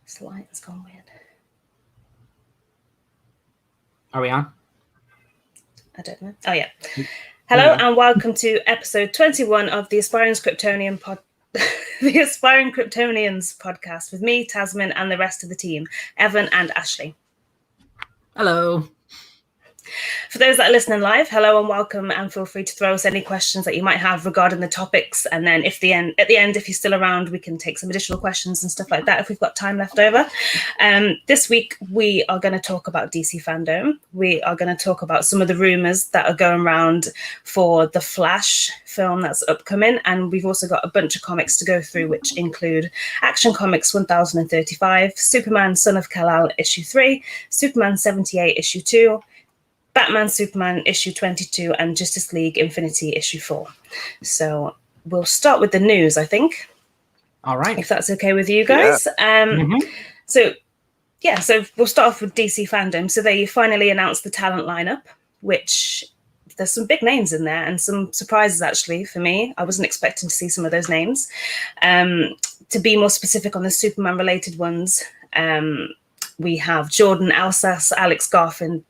This light has gone weird. Are we on? I don't know. Oh, yeah. Hello and welcome to episode 21 of the Aspiring Kryptonian the Aspiring Kryptonians podcast with me, Tasmin, and the rest of the team, Evan and Ashley. Hello. For those that are listening live, hello and welcome, and feel free to throw us any questions that you might have regarding the topics. And then at the end, if you're still around, we can take some additional questions and stuff like that if we've got time left over. This week, we are going to talk about DC FanDome. We are going to talk about some of the rumours that are going around for the Flash film that's upcoming. And we've also got a bunch of comics to go through, which include Action Comics 1035, Superman, Son of Kal-El, issue 3, Superman 78, issue 2, Batman Superman issue 22, and Justice League Infinity issue 4. So we'll start with the news, I think. All right. If that's okay with you guys. Yeah. So we'll start off with DC FanDome. So they finally announced the talent lineup, which there's some big names in there and some surprises actually for me. I wasn't expecting to see some of those names. To be more specific on the Superman related ones, we have Jordan Alsace, Alex Garfin,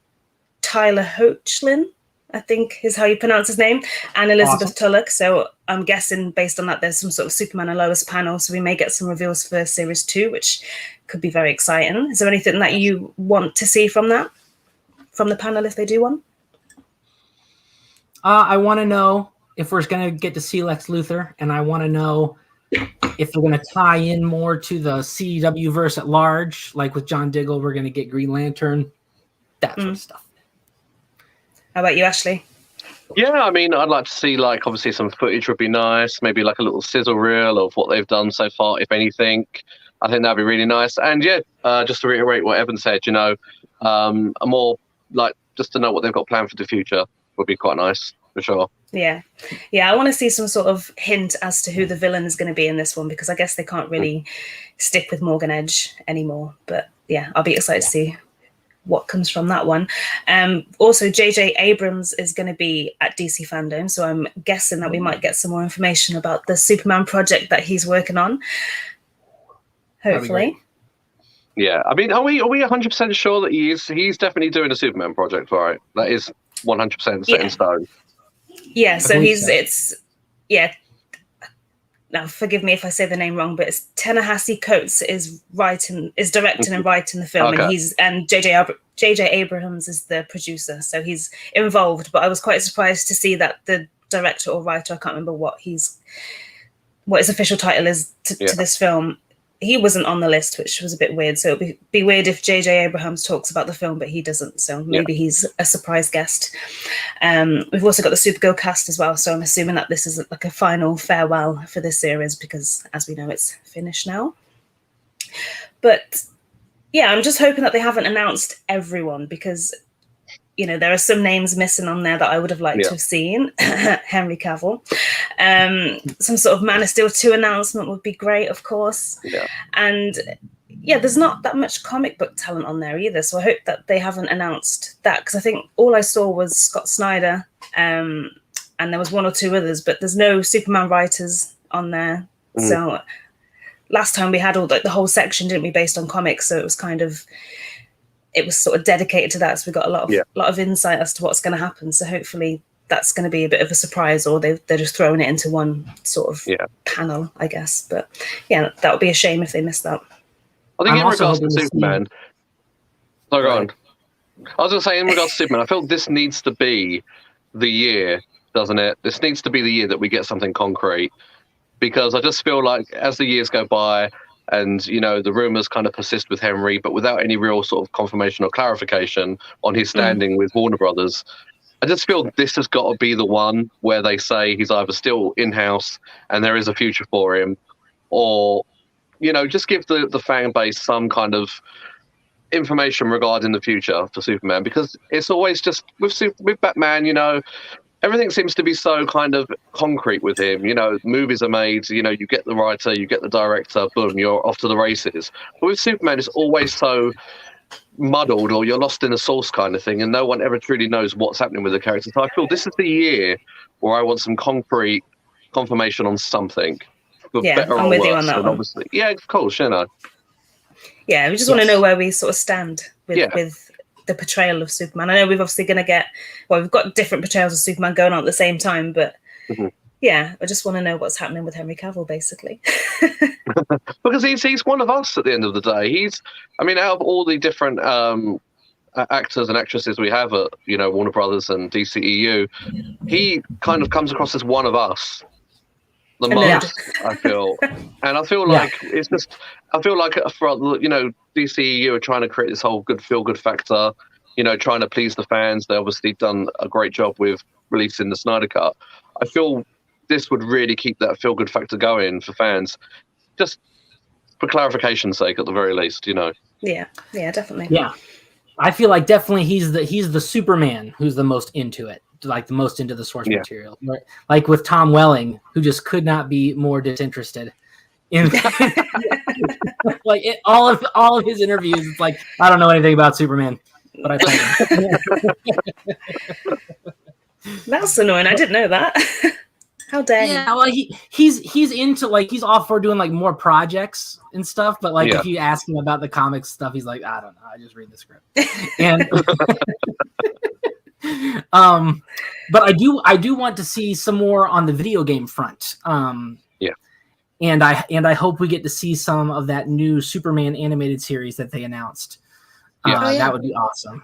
Tyler Hoechlin, I think is how you pronounce his name, and Elizabeth Tulloch. So I'm guessing based on that, there's some sort of Superman and Lois panel. So we may get some reveals for series 2, which could be very exciting. Is there anything that you want to see from that, from the panel if they do one? I want to know if we're going to get to see Lex Luthor, and I want to know if we're going to tie in more to the CW verse at large, like with John Diggle, we're going to get Green Lantern, that sort of stuff. How about you, Ashley? Yeah, I mean, I'd like to see, like, obviously some footage would be nice. Maybe like a little sizzle reel of what they've done so far, if anything. I think that'd be really nice. And yeah, just to reiterate what Evan said, a more like just to know what they've got planned for the future would be quite nice for sure. Yeah. I want to see some sort of hint as to who the villain is going to be in this one, because I guess they can't really stick with Morgan Edge anymore. But yeah, I'll be excited to see what comes from that one. Also, J.J. Abrams is going to be at DC FanDome, so I'm guessing that we might get some more information about the Superman project that he's working on. Hopefully. Yeah, I mean, are we 100% sure that he's definitely doing a Superman project, right? That is 100% set in stone. Yeah, so now forgive me if I say the name wrong, but it's Ta-Nehisi Coates is directing and writing the film, okay. And J.J. Abrams is the producer, so he's involved. But I was quite surprised to see that the director or writer, I can't remember what his official title is to this film, he wasn't on the list, which was a bit weird. So it'd be weird if J.J. Abrams talks about the film, but he doesn't. So maybe he's a surprise guest. We've also got the Supergirl cast as well. So I'm assuming that this is like a final farewell for this series because, as we know, it's finished now. But yeah, I'm just hoping that they haven't announced everyone because, there are some names missing on there that I would have liked to have seen. Henry Cavill. Some sort of Man of Steel 2 announcement would be great, of course. Yeah. And yeah, there's not that much comic book talent on there either. So I hope that they haven't announced that, because I think all I saw was Scott Snyder and there was one or two others, but there's no Superman writers on there. So last time we had all the whole section, didn't we, based on comics. So it was sort of dedicated to that. So we got a lot of insight as to what's going to happen. So hopefully that's going to be a bit of a surprise, or they're just throwing it into one sort of panel, I guess. But yeah, that would be a shame if they missed that. I think in regards to Superman, I was going to say in regards to Superman, I feel this needs to be the year, doesn't it? This needs to be the year that we get something concrete, because I just feel like as the years go by, and, the rumors kind of persist with Henry, but without any real sort of confirmation or clarification on his standing with Warner Brothers, I just feel this has got to be the one where they say he's either still in-house and there is a future for him, or, just give the fan base some kind of information regarding the future for Superman, because it's always just with Batman, everything seems to be so kind of concrete with him. Movies are made, you get the writer, you get the director, boom, you're off to the races. But with Superman, it's always so muddled, or you're lost in the source kind of thing, and no one ever truly knows what's happening with the character. So I feel this is the year where I want some concrete confirmation on something. I'm with you on that one. Obviously, yeah, of course, Yeah, we just want to know where we sort of stand with the portrayal of Superman. I know we've obviously going to get, we've got different portrayals of Superman going on at the same time, but yeah, I just want to know what's happening with Henry Cavill, basically. Because he's one of us at the end of the day. Out of all the different actors and actresses we have at, Warner Brothers and DCEU, he kind of comes across as one of us. The most, I feel. And I feel like it's just, for, DCEU are trying to create this whole feel-good factor, trying to please the fans. They obviously done a great job with releasing the Snyder Cut. I feel this would really keep that feel-good factor going for fans, just for clarification's sake, at the very least, Yeah, definitely. Yeah. I feel like definitely he's the Superman who's the most into it. Like the most into the source material, like with Tom Welling, who just could not be more disinterested in all of his interviews. It's like, I don't know anything about Superman, but I played him. That's annoying. I didn't know that. How dare you? Well, he's into he's all for doing more projects and stuff, but if you ask him about the comics stuff, he's like, I don't know, I just read the script. And but I do want to see some more on the video game front. And I hope we get to see some of that new Superman animated series that they announced. That would be awesome.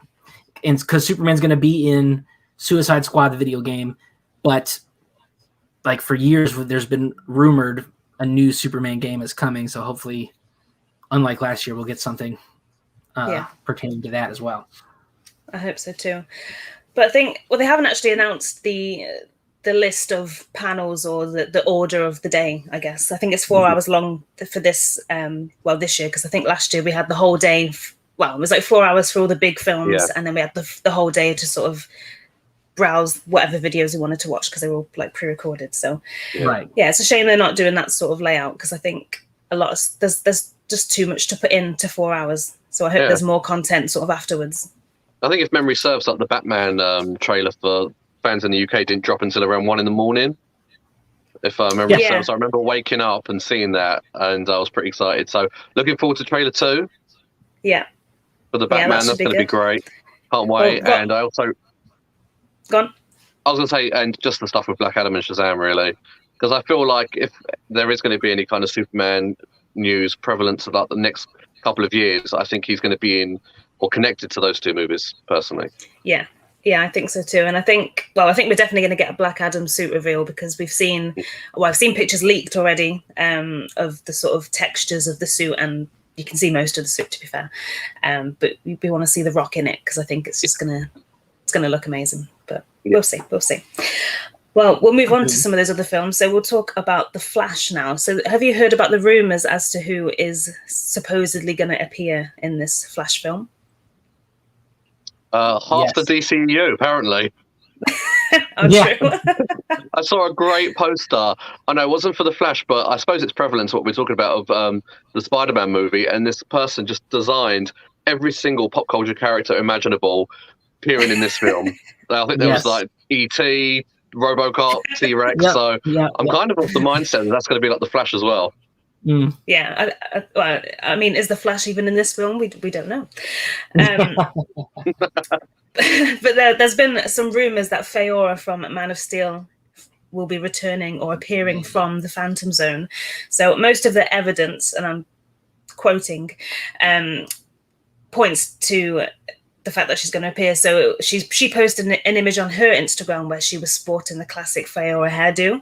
And because Superman's going to be in Suicide Squad, the video game, but for years there's been rumored a new Superman game is coming. So hopefully, unlike last year, we'll get something pertaining to that as well. I hope so too. But I think, they haven't actually announced the list of panels or the order of the day, I guess. I think it's 4 hours long for this, this year, because I think last year we had the whole day, it was 4 hours for all the big films, and then we had the whole day to sort of browse whatever videos we wanted to watch, because they were all pre-recorded. So, it's a shame they're not doing that sort of layout, because I think there's just too much to put into 4 hours. So I hope there's more content sort of afterwards. I think if memory serves, the Batman trailer for fans in the UK didn't drop until around 1 a.m. If memory serves, I remember waking up and seeing that, and I was pretty excited. So looking forward to trailer 2. Yeah. For the Batman, that's going to be great. Can't wait. And I also... Go on. I was going to say, and just the stuff with Black Adam and Shazam, really. Because I feel like if there is going to be any kind of Superman news prevalence about the next couple of years, I think he's going to be in... or connected to those two movies, personally. Yeah, I think so too. And I think we're definitely going to get a Black Adam suit reveal, because I've seen pictures leaked already of the sort of textures of the suit, and you can see most of the suit, to be fair. But we want to see The Rock in it, because I think it's just gonna look amazing. But we'll see. Well, we'll move on to some of those other films. So we'll talk about The Flash now. So have you heard about the rumors as to who is supposedly going to appear in this Flash film? Half the DCU, apparently. True. I saw a great poster. I know it wasn't for The Flash, but I suppose it's prevalent to what we're talking about of the Spider-Man movie, and this person just designed every single pop culture character imaginable appearing in this film. I think there was E.T., RoboCop, T-Rex, so I'm kind of of the mindset that's going to be like The Flash as well. Yeah, I mean, is the Flash even in this film? We don't know. But there's been some rumors that Faora from Man of Steel will be returning or appearing from the Phantom Zone. So most of the evidence, and I'm quoting, points to the fact that she's going to appear. So she posted an image on her Instagram where she was sporting the classic Faora hairdo.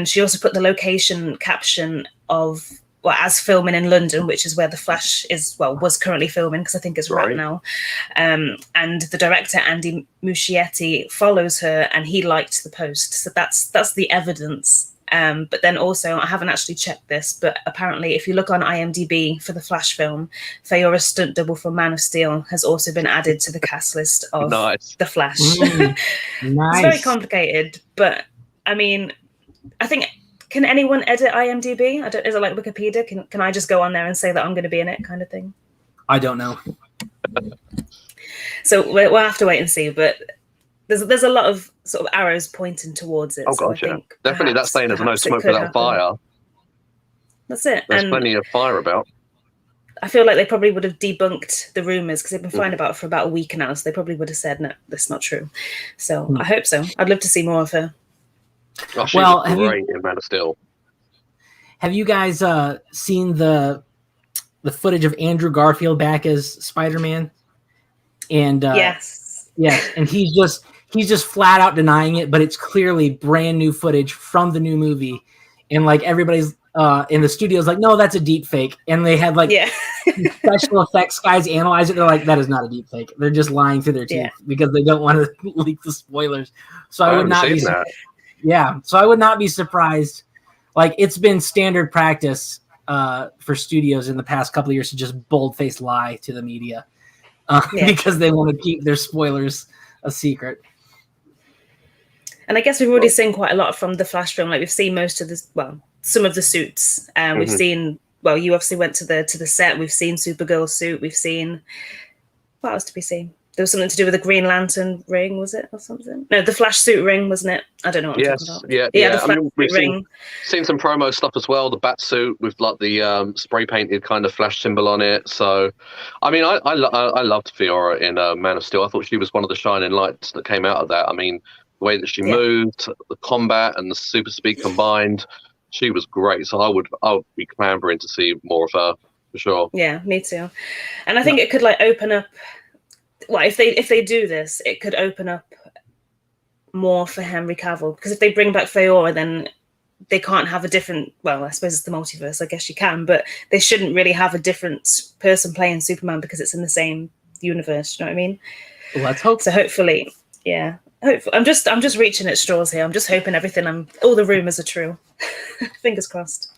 She also put the location caption of, as filming in London, which is where The Flash was currently filming, because I think it's right now. And the director, Andy Muschietti, follows her, and he liked the post. So that's the evidence. But then also, I haven't actually checked this, but apparently if you look on IMDb for the Flash film, Faora's stunt double from Man of Steel has also been added to the cast list of The Flash. Nice. It's very complicated, but I mean, I think, can anyone edit IMDb? Is it like Wikipedia? Can I just go on there and say that I'm going to be in it, kind of thing? I don't know. So we'll have to wait and see, but there's a lot of sort of arrows pointing towards it. Oh, gotcha. Definitely, that's saying there's no smoke without fire. That's it. There's plenty of fire about. I feel like they probably would have debunked the rumors because they've been flying about for about a week now. So they probably would have said, no, that's not true. So I hope so. I'd love to see more of her. Oh, she was great in Man of Steel. Have you guys seen the footage of Andrew Garfield back as Spider-Man? And yes, and he's just flat out denying it, but it's clearly brand new footage from the new movie, and like everybody's in the studio's like, no, that's a deep fake, and they had like special effects guys analyze it. They're like, that is not a deep fake. They're just lying through their teeth because they don't want to leak the spoilers. So I would not be so I would not be surprised. Like, it's been standard practice for studios in the past couple of years to just bold-faced lie to the media because they want to keep their spoilers a secret. And I guess we've already seen quite a lot from the Flash film. Like, we've seen most of this, well, some of the suits. We've seen, well, you obviously went to the set. We've seen Supergirl's suit. We've seen, what else did we see? There was something to do with the Green Lantern ring, was it, or something? No, the Flash suit ring, wasn't it? I don't know what I'm talking about. Yeah. The Flash we've ring. seen some promo stuff as well. The bat suit with like the spray painted kind of Flash symbol on it. So, I mean, I loved Fiora in Man of Steel. I thought she was one of the shining lights that came out of that. I mean, the way that she moved, the combat and the super speed combined, she was great. So I would be clamoring to see more of her for sure. Yeah, me too. And I think it could like open up. Well, if they do this, it could open up more for Henry Cavill, because if they bring back Fiora, then they can't have a different. Well, I suppose it's the multiverse. I guess you can, but they shouldn't really have a different person playing Superman because it's in the same universe. You know what I mean? Well, let's hope. So hopefully, I'm just reaching at straws here. I'm just hoping all the rumors are true. Fingers crossed.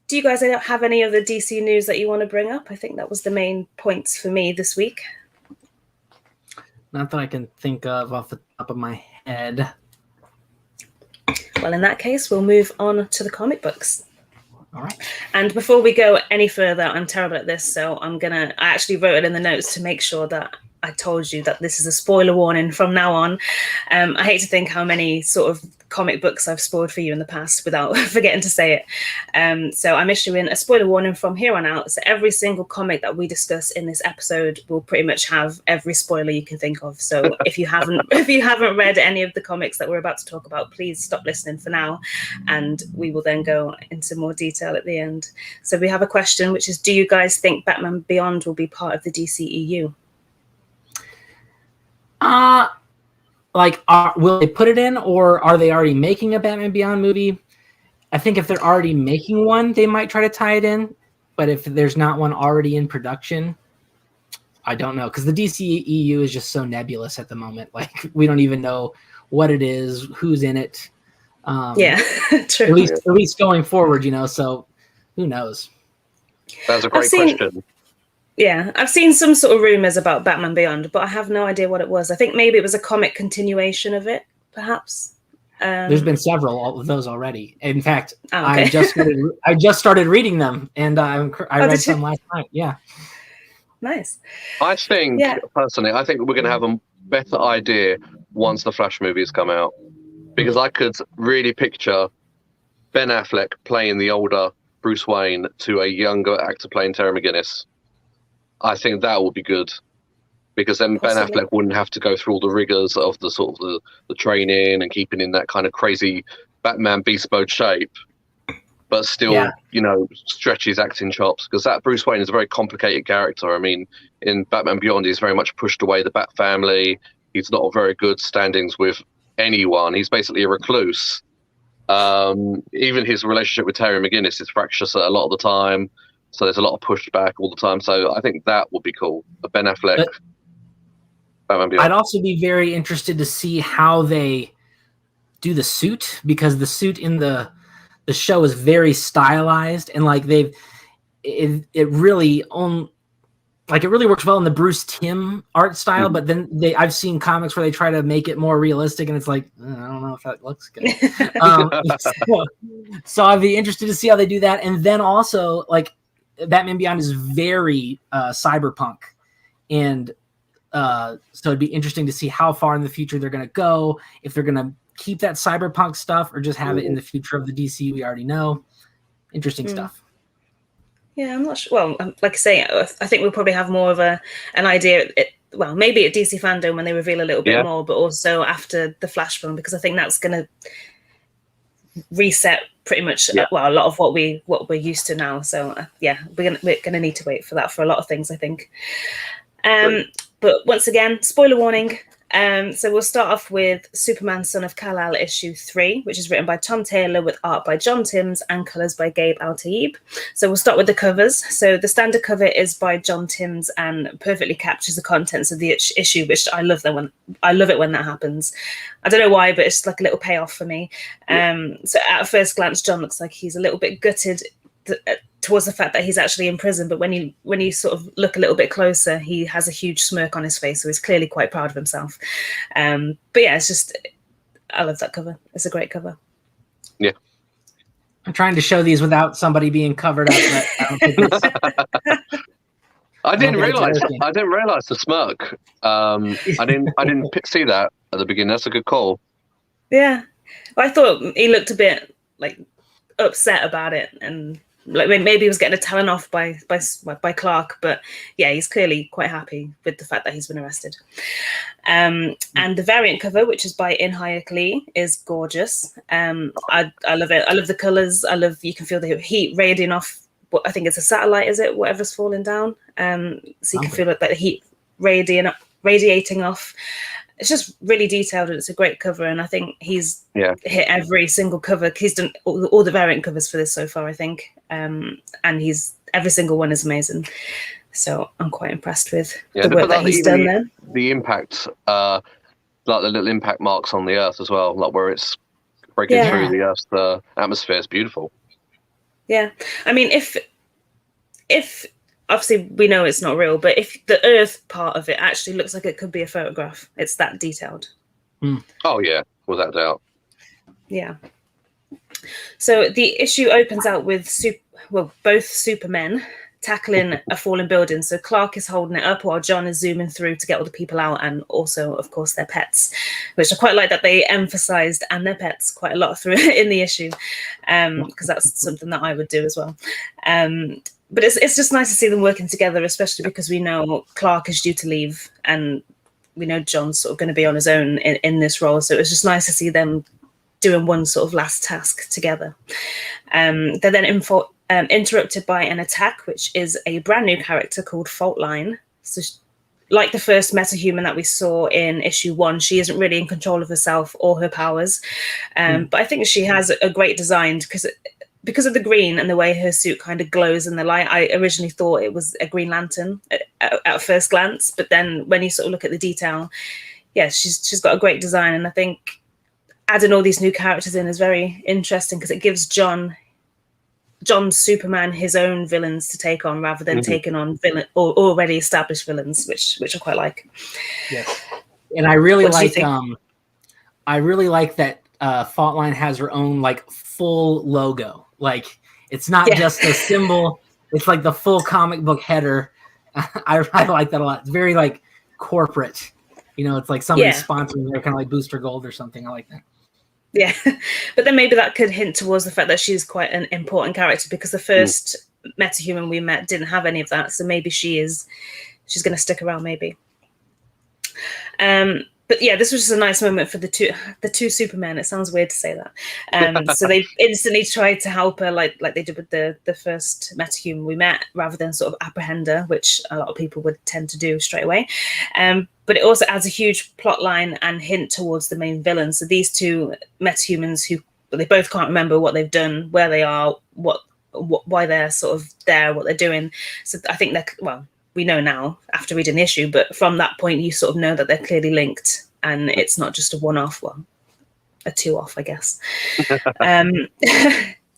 Do you guys have any other DC news that you want to bring up? I think that was the main points for me this week. Not that I can think of off the top of my head. Well, in that case, we'll move on to the comic books. All right. And before we go any further, I'm terrible at this, so I actually wrote it in the notes to make sure that I told you that this is a spoiler warning from now on. I hate to think how many sort of comic books I've spoiled for you in the past without forgetting to say it. So I'm issuing a spoiler warning from here on out. So every single comic that we discuss in this episode will pretty much have every spoiler you can think of. So if you haven't read any of the comics that we're about to talk about, please stop listening for now, and we will then go into more detail at the end. So we have a question, which is, do you guys think Batman Beyond will be part of the DCEU? Will they put it in, or are they already making a Batman Beyond movie? I think if they're already making one, they might try to tie it in. But if there's not one already in production, I don't know, because the DCEU is just so nebulous at the moment. Like, we don't even know what it is, who's in it. True. At least going forward, so who knows? That's a great question. Yeah, I've seen some sort of rumors about Batman Beyond, but I have no idea what it was. I think maybe it was a comic continuation of it, perhaps. There's been several of those already. In fact, okay. I just started reading them, and I read some last night. Yeah, nice. I think personally, we're going to have a better idea once the Flash movies come out, because I could really picture Ben Affleck playing the older Bruce Wayne to a younger actor playing Terry McGinnis. I think that would be good, because then Ben Affleck wouldn't have to go through all the rigors of the sort of the training and keeping in that kind of crazy Batman beast mode shape, but still, stretch his acting chops, because that Bruce Wayne is a very complicated character. I mean, in Batman Beyond, he's very much pushed away the Bat family. He's not very good standings with anyone. He's basically a recluse. Even his relationship with Terry McGinnis is fractious a lot of the time. So there's a lot of pushback all the time. So I think that would be cool. Ben Affleck. I'd also be very interested to see how they do the suit, because the suit in the show is very stylized, and like it really works well in the Bruce Timm art style. But then I've seen comics where they try to make it more realistic, and it's like, I don't know if that looks good. So I'd be interested to see how they do that. And then also, like, Batman Beyond is very cyberpunk, and so it'd be interesting to see how far in the future they're going to go, if they're going to keep that cyberpunk stuff or just have it in the future of the DC we already know. Interesting stuff. Yeah, I'm not sure. Well, like I say, I think we'll probably have more of an idea. Well, maybe at DC FanDome when they reveal a little bit more, but also after the Flash film, because I think that's going to reset pretty much a lot of what we're used to now. So we're gonna need to wait for that for a lot of things, I think. But once again, spoiler warning. So we'll start off with Superman Son of Kal-El issue 3, which is written by Tom Taylor with art by John Timms and colours by Gabe Al-Taib. So we'll start with the covers. So the standard cover is by John Timms and perfectly captures the contents of the issue, which I love it when that happens. I don't know why, but it's like a little payoff for me. So at first glance, John looks like he's a little bit gutted towards the fact that he's actually in prison, but when you sort of look a little bit closer, he has a huge smirk on his face, so he's clearly quite proud of himself. But yeah, it's just, I love that cover. It's a great cover. Yeah, I'm trying to show these without somebody being covered up, but I don't think it's... I didn't realize the smirk. I didn't see that at the beginning. That's a good call. Yeah, I thought he looked a bit like upset about it, and like maybe he was getting a telling off by Clark, but yeah, he's clearly quite happy with the fact that he's been arrested. And the variant cover, which is by Inhyuk Lee, is gorgeous. I love it. I love the colors. You can feel the heat radiating off what I think it's a satellite, is it? Whatever's falling down. So you can feel like that heat radiating off. It's just really detailed, and it's a great cover. And I think he's hit every single cover. He's done all the variant covers for this so far, I think. And every single one is amazing. So I'm quite impressed with the work that he's done there. The impact, like the little impact marks on the Earth as well, like where it's breaking through the Earth's atmosphere, is beautiful. Yeah, I mean, if obviously we know it's not real, but if the Earth part of it actually looks like it could be a photograph, it's that detailed. Oh yeah, without doubt. Yeah. So the issue opens out with both Supermen tackling a fallen building. So Clark is holding it up while John is zooming through to get all the people out, and also, of course, their pets, which I quite like that they emphasized, and their pets quite a lot through in the issue, because that's something that I would do as well. But it's just nice to see them working together, especially because we know Clark is due to leave, and we know John's sort of going to be on his own in this role. So it's just nice to see them doing one sort of last task together. They're then interrupted by an attack, which is a brand new character called Faultline. So like the first metahuman that we saw in issue 1, she isn't really in control of herself or her powers. But I think she has a great design because of the green and the way her suit kind of glows in the light. I originally thought it was a Green Lantern at first glance, but then when you sort of look at the detail, she's got a great design. And I think adding all these new characters in is very interesting because it gives John's Superman his own villains to take on rather than taking on already established villains, which I quite like. Yes, and I really like that Faultline has her own like full logo. Like it's not just a symbol; it's like the full comic book header. I like that a lot. It's very like corporate. It's like somebody's sponsoring. They're kind of like Booster Gold or something. I like that. Yeah, but then maybe that could hint towards the fact that she's quite an important character because the first metahuman we met didn't have any of that. So maybe she's going to stick around, maybe. But yeah, this was just a nice moment for the two Supermen. It sounds weird to say that. So they instantly tried to help her, like they did with the first metahuman we met, rather than sort of apprehend her, which a lot of people would tend to do straight away. But it also adds a huge plot line and hint towards the main villain. So these two metahumans who they both can't remember what they've done, where they are, why they're sort of there, what they're doing. So I think we know now after reading the issue, but from that point, you sort of know that they're clearly linked and it's not just a one-off, a two-off, I guess.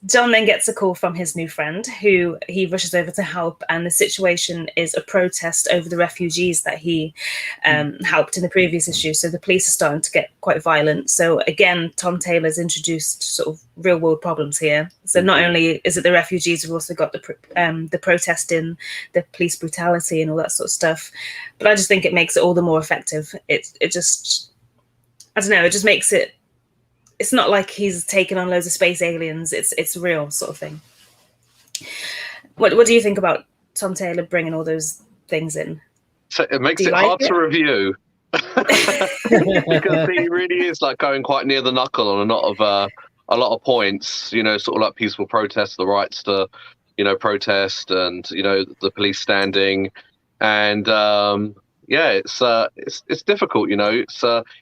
John then gets a call from his new friend who he rushes over to help. And the situation is a protest over the refugees that he helped in the previous issue. So the police are starting to get quite violent. So again, Tom Taylor's introduced sort of real world problems here. So not only is it the refugees, we've also got the protesting, the police brutality and all that sort of stuff. But I just think it makes it all the more effective. It just, I don't know, it just makes it, it's not like he's taken on loads of space aliens. It's a real sort of thing. What do you think about Tom Taylor bringing all those things in? So it makes it hard to review. Because he really is like going quite near the knuckle on a lot of points, you know, sort of like peaceful protests, the rights to, you know, protest, and, you know, the police standing, and it's difficult, you know.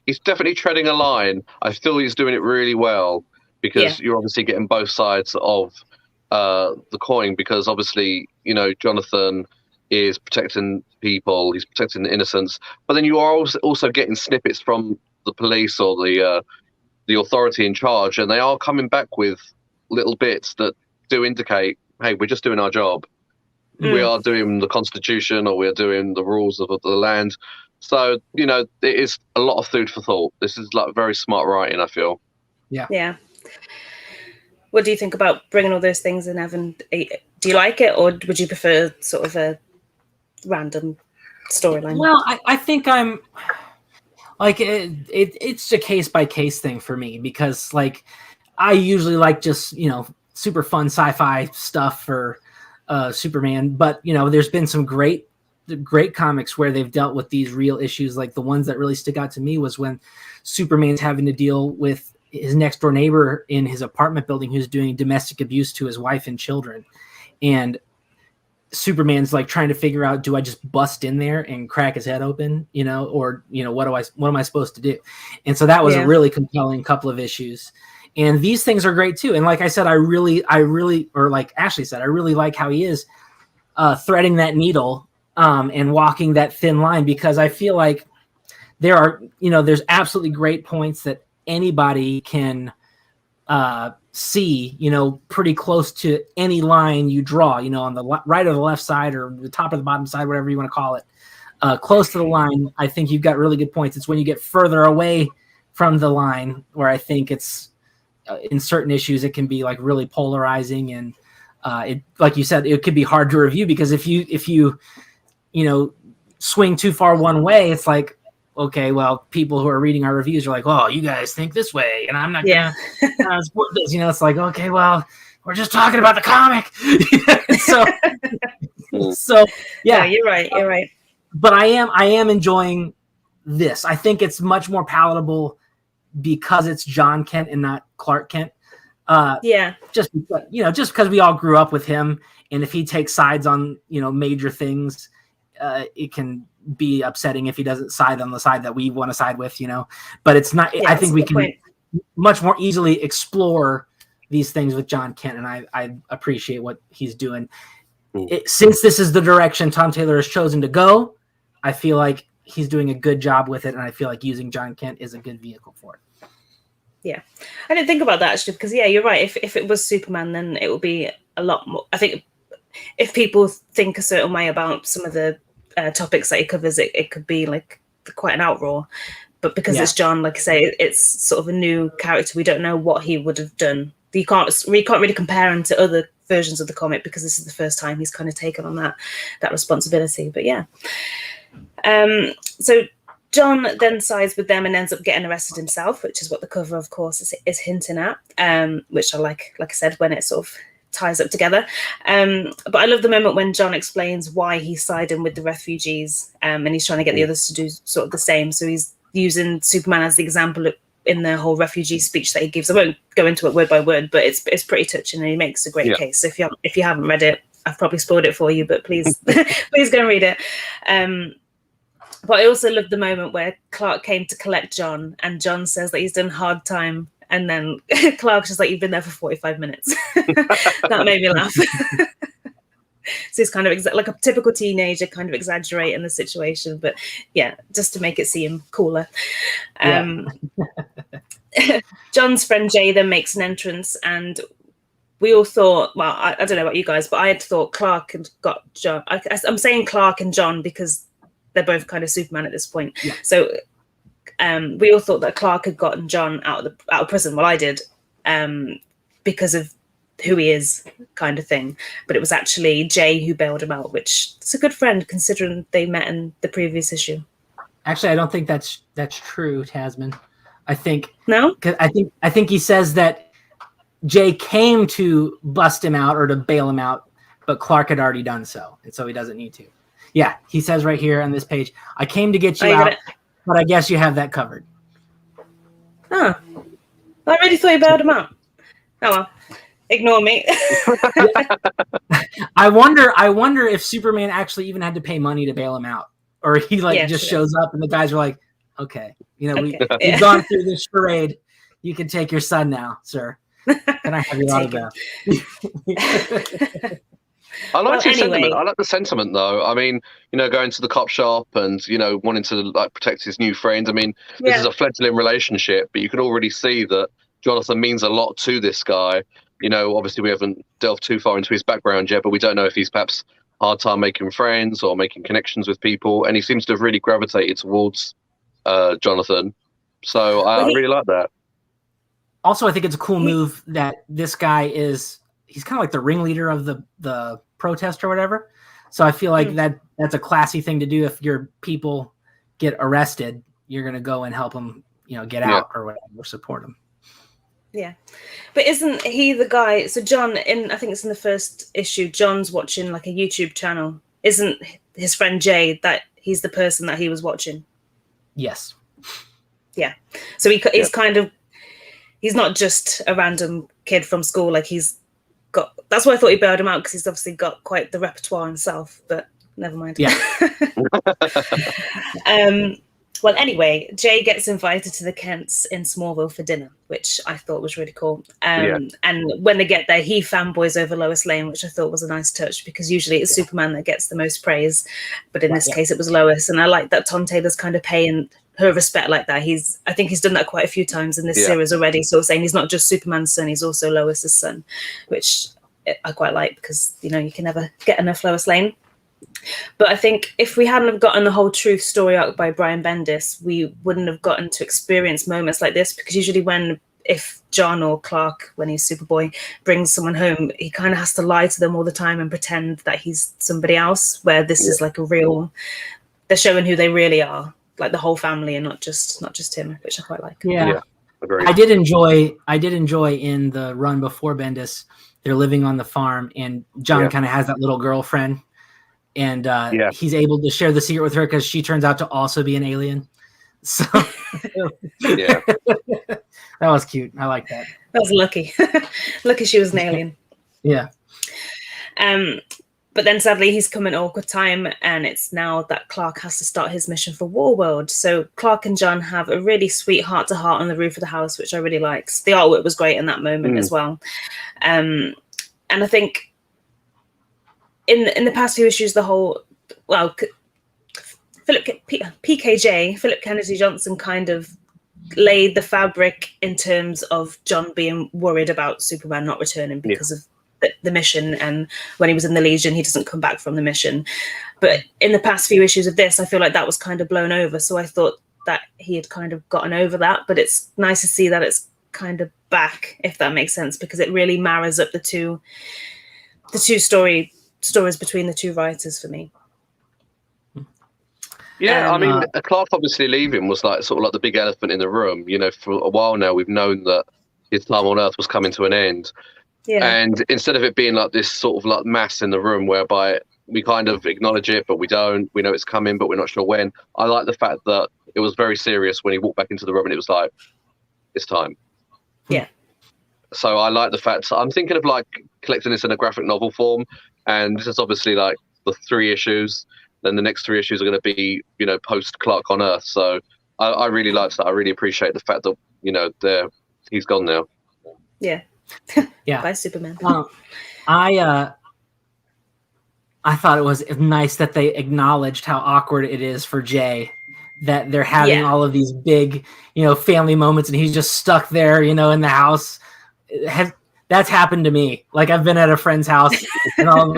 He's definitely treading a line. I feel he's doing it really well, because you're obviously getting both sides of the coin, because obviously, you know, Jonathan is protecting people, he's protecting the innocents, but then you are also getting snippets from the police or the authority in charge, and they are coming back with little bits that do indicate, hey, we're just doing our job. We are doing the Constitution, or we're doing the rules of the land. So, you know, it is a lot of food for thought. This is like very smart writing, I feel. Yeah. What do you think about bringing all those things in, Evan? Do you like it, or would you prefer sort of a random storyline? Well, I think I'm like it's a case by case thing for me, because like I usually like just, you know, super fun sci-fi stuff for Superman, but you know, there's been some great comics where they've dealt with these real issues. Like the ones that really stick out to me was when Superman's having to deal with his next door neighbor in his apartment building who's doing domestic abuse to his wife and children, and Superman's like trying to figure out, do I just bust in there and crack his head open, you know, or, you know, what am I supposed to do? And so that was a really compelling couple of issues. And these things are great too. And like I said, I really, or like Ashley said, I really like how he is threading that needle and walking that thin line, because I feel like there are, you know, there's absolutely great points that anybody can see, you know, pretty close to any line you draw, you know, on the right or the left side, or the top or the bottom side, whatever you want to call it, close to the line. I think you've got really good points. It's when you get further away from the line where I think it's in certain issues, it can be like really polarizing. And it, like you said, it could be hard to review, because if you know, swing too far one way, it's like, okay, well, people who are reading our reviews are like, "Oh, you guys think this way, and I'm not gonna support this." You know, it's like, okay, well, we're just talking about the comic. so yeah, you're right. But I am enjoying this. I think it's much more palatable because it's John Kent and not Clark Kent. Just because we all grew up with him, and if he takes sides on, you know, major things, it can be upsetting if he doesn't side on the side that we want to side with, you know. But it's not. I think we can much more easily explore these things with John Kent, and I appreciate what he's doing. Since this is the direction Tom Taylor has chosen to go, I feel like he's doing a good job with it, and I feel like using John Kent is a good vehicle for it. Yeah, I didn't think about that actually, because you're right. If it was Superman, then it would be a lot more. I think if people think a certain way about some of the topics that he covers, it could be like quite an outroar. But because it's John, like I say, it's sort of a new character. We don't know what he would have done. We can't really compare him to other versions of the comic, because this is the first time he's kind of taken on that responsibility. But so John then sides with them and ends up getting arrested himself, which is what the cover, of course, is hinting at. Which I like I said, when it sort of ties up together. But I love the moment when John explains why he's siding with the refugees, and he's trying to get the others to do sort of the same. So he's using Superman as the example in the whole refugee speech that he gives. I won't go into it word by word, but it's pretty touching, and he makes a great case. So if you haven't read it, I've probably spoiled it for you, but please please go and read it. But I also love the moment where Clark came to collect John, and John says that he's done hard time, and then Clark's just like, "You've been there for 45 minutes." That made me laugh. So he's kind of like a typical teenager, kind of exaggerating the situation, but just to make it seem cooler. John's friend Jay then makes an entrance, and we all thought, well, I don't know about you guys, but I had thought Clark had got John. I'm saying Clark and John because they're both kind of Superman at this point. Yeah. So we all thought that Clark had gotten John out of prison. Well, I did, because of who he is, kind of thing. But it was actually Jay who bailed him out, which is a good friend considering they met in the previous issue. Actually, I don't think that's true, Tasmin. I think no. I think he says that Jay came to bust him out or to bail him out, but Clark had already done so, and so he doesn't need to. Yeah, he says right here on this page, I came to get you out, but I guess you have that covered. Oh, I really thought you bailed him out. Oh well, ignore me. I wonder if Superman actually even had to pay money to bail him out, or he shows up and the guys are like, okay, we've gone through this charade. You can take your son now, sir. Can I have your autograph? I like sentiment. I like the sentiment, though. I mean, going to the cop shop and wanting to protect his new friend. I mean, this is a fledgling relationship, but you can already see that Jonathan means a lot to this guy. Obviously we haven't delved too far into his background yet, but we don't know if he's perhaps hard time making friends or making connections with people, and he seems to have really gravitated towards Jonathan. So I really like that. Also, I think it's a cool move that this guy he's kind of like the ringleader of the protest or whatever. So I feel like that's a classy thing to do. If your people get arrested, you're going to go and help them, get out or whatever, or support them. Yeah. But isn't he the guy? So John, I think it's in the first issue, John's watching like a YouTube channel. Isn't his friend Jay that he's the person that he was watching? Yes. Yeah. So he's kind of, he's not just a random kid from school. Like that's why I thought he bailed him out, because he's obviously got quite the repertoire himself, but never mind. Yeah. Well, anyway, Jay gets invited to the Kents in Smallville for dinner, which I thought was really cool. And when they get there, he fanboys over Lois Lane, which I thought was a nice touch, because usually it's Superman that gets the most praise. But in this case, it was Lois. And I like that Tom Taylor's kind of paying her respect like that. I think he's done that quite a few times in this series already, sort of saying he's not just Superman's son, he's also Lois's son, which I quite like, because, you can never get enough Lois Lane. But I think if we hadn't have gotten the whole Truth story arc by Brian Bendis, we wouldn't have gotten to experience moments like this, because usually if John or Clark, when he's Superboy, brings someone home, he kind of has to lie to them all the time and pretend that he's somebody else, where this is like they're showing who they really are, like the whole family, and not just him, which I quite like. Yeah. I did enjoy in the run before Bendis, they're living on the farm and John kind of has that little girlfriend. And he's able to share the secret with her because she turns out to also be an alien. So that was cute. I like that. That was lucky. Lucky she was an alien. Yeah. But then sadly he's come an awkward time, and it's now that Clark has to start his mission for Warworld. So Clark and John have a really sweet heart-to-heart on the roof of the house, which I really liked. The artwork was great in that moment as well. And I think in the past few issues, Philip Kennedy Johnson kind of laid the fabric in terms of John being worried about Superman not returning because of the mission, and when he was in the Legion, he doesn't come back from the mission. But in the past few issues of this, I feel like that was kind of blown over. So I thought that he had kind of gotten over that, but it's nice to see that it's kind of back, if that makes sense, because it really marries up the two stories between the two writers for me. Yeah, I mean, Clark obviously leaving was sort of like the big elephant in the room. For a while now, we've known that his time on Earth was coming to an end. Yeah. And instead of it being like this sort of like mass in the room whereby we kind of acknowledge it, but we don't, we know it's coming, but we're not sure when. I like the fact that it was very serious when he walked back into the room and it was like, it's time. Yeah. So I like the fact, I'm thinking of like collecting this in a graphic novel form. And this is obviously like the 3 issues. Then the next 3 issues are going to be, post Clark on Earth. So I really liked that. I really appreciate the fact that, he's gone now. Yeah. Yeah. Bye, Superman. I thought it was nice that they acknowledged how awkward it is for Jay, that they're having all of these big, family moments, and he's just stuck there, in the house. That's happened to me. Like, I've been at a friend's house, and all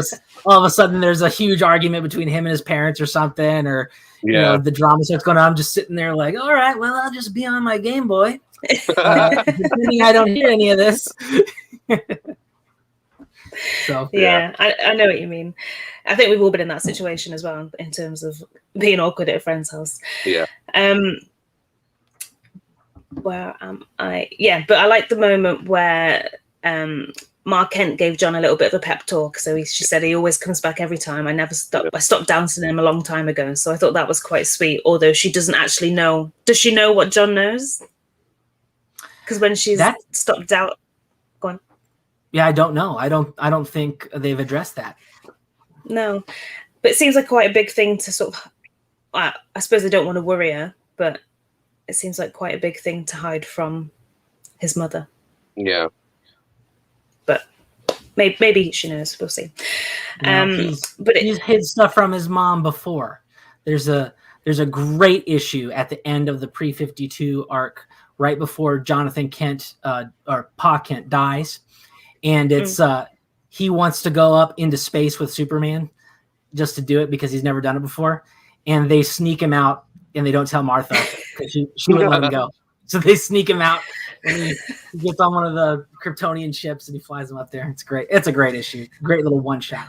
of a sudden there's a huge argument between him and his parents or something, or the drama starts going on. I'm just sitting there like, all right, well, I'll just be on my Game Boy. Pretending I don't hear any of this. So I know what you mean. I think we've all been in that situation as well, in terms of being awkward at a friend's house. Yeah. Where am I? Yeah, but I like the moment where Mark Kent gave John a little bit of a pep talk. So she said he always comes back every time. I stopped doubting him a long time ago. So I thought that was quite sweet. Although she doesn't actually know. Does she know what John knows? Because when she's stopped doubt, go on. Yeah, I don't know. I don't think they've addressed that. No, but it seems like quite a big thing to sort of. I suppose they don't want to worry her, but it seems like quite a big thing to hide from his mother. Yeah. But maybe she knows. We'll see. But he's hid stuff from his mom before. There's a great issue at the end of the pre-52 arc, right before Jonathan Kent or Pa Kent dies, and it's he wants to go up into space with Superman just to do it because he's never done it before, and they sneak him out and they don't tell Martha because she wouldn't let him go. So they sneak him out and he gets on one of the Kryptonian ships and he flies them up there. It's great. It's a great issue. Great little one shot.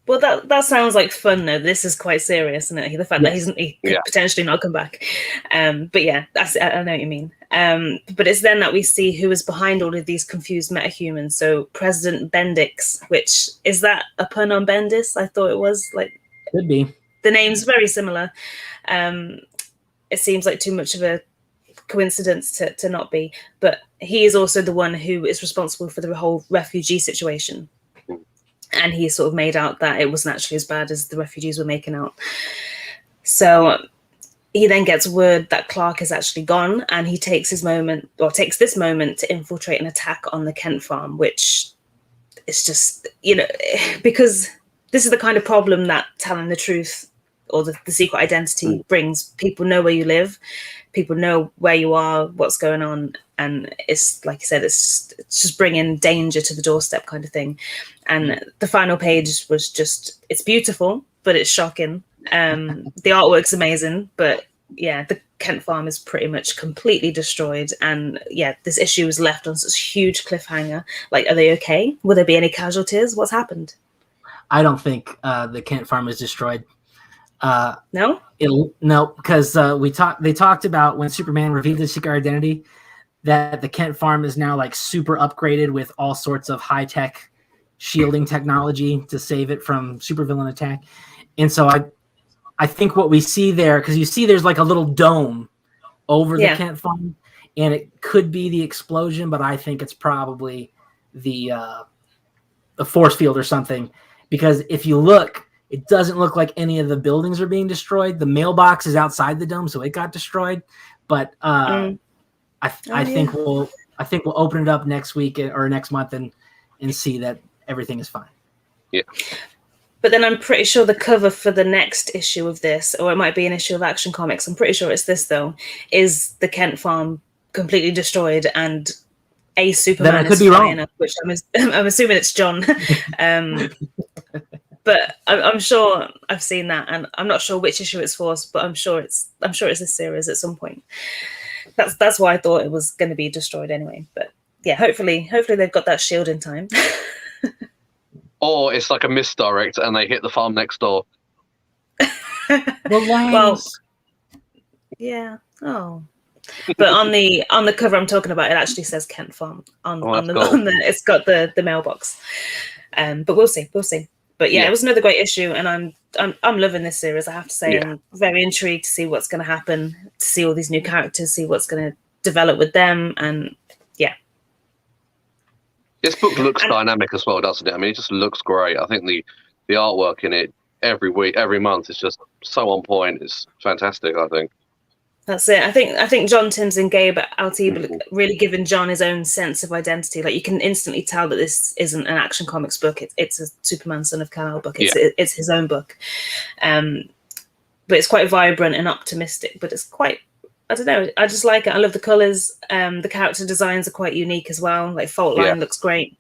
Well, that sounds like fun though. This is quite serious, isn't it? The fact that he could potentially not come back. But yeah, I know what you mean. But it's then that we see who is behind all of these confused metahumans. So President Bendix, which is that a pun on Bendis? I thought it was like. Could be. The name's very similar. It seems like too much of a coincidence to not be. But he is also the one who is responsible for the whole refugee situation. And he sort of made out that it wasn't actually as bad as the refugees were making out. So he then gets word that Clark is actually gone, and he takes this moment to infiltrate an attack on the Kent farm, which is just, because this is the kind of problem that telling the truth or the secret identity brings. People know where you live, people know where you are, what's going on, and it's like I said, it's just bringing danger to the doorstep kind of thing. And the final page was just, it's beautiful, but it's shocking. The artwork's amazing, but yeah, the Kent farm is pretty much completely destroyed. And yeah, this issue was left on such a huge cliffhanger. Like, are they okay? Will there be any casualties? What's happened? I don't think the Kent farm is destroyed. No, because they talked about when Superman revealed his secret identity that the Kent farm is now like super upgraded with all sorts of high tech shielding technology to save it from supervillain attack. And so I think what we see there, because you see there's like a little dome over the Kent farm, and it could be the explosion, but I think it's probably the force field or something. Because if you look, it doesn't look like any of the buildings are being destroyed. The mailbox is outside the dome, so it got destroyed. But I think we'll open it up next week or next month and see that everything is fine. Yeah. But then I'm pretty sure the cover for the next issue of this, or it might be an issue of Action Comics, I'm pretty sure it's this though, is the Kent farm completely destroyed and a Superman is flying up, which I'm assuming it's John. But I'm sure I've seen that, and I'm not sure which issue it's for, but I'm sure it's this series at some point. That's why I thought it was going to be destroyed anyway. But yeah, hopefully they've got that shield in time. Or it's like a misdirect and they hit the farm next door. Well, yeah. Oh. But on the cover I'm talking about, it actually says Kent Farm on the it's got the mailbox. But we'll see. But yeah, it was another great issue, and I'm loving this series. I have to say, I'm very intrigued to see what's going to happen, to see all these new characters, see what's going to develop with them, and yeah. This book looks dynamic as well, doesn't it? I mean, it just looks great. I think the artwork in it every week, every month is just so on point. It's fantastic, I think. That's it. I think John Timms and Gabe Altebel really given John his own sense of identity. Like, you can instantly tell that this isn't an Action Comics book. It's a Superman Son of Kal-El book. It's his own book. But it's quite vibrant and optimistic. But it's quite, I don't know, I just like it. I love the colours. The character designs are quite unique as well. Like Fault Line looks great.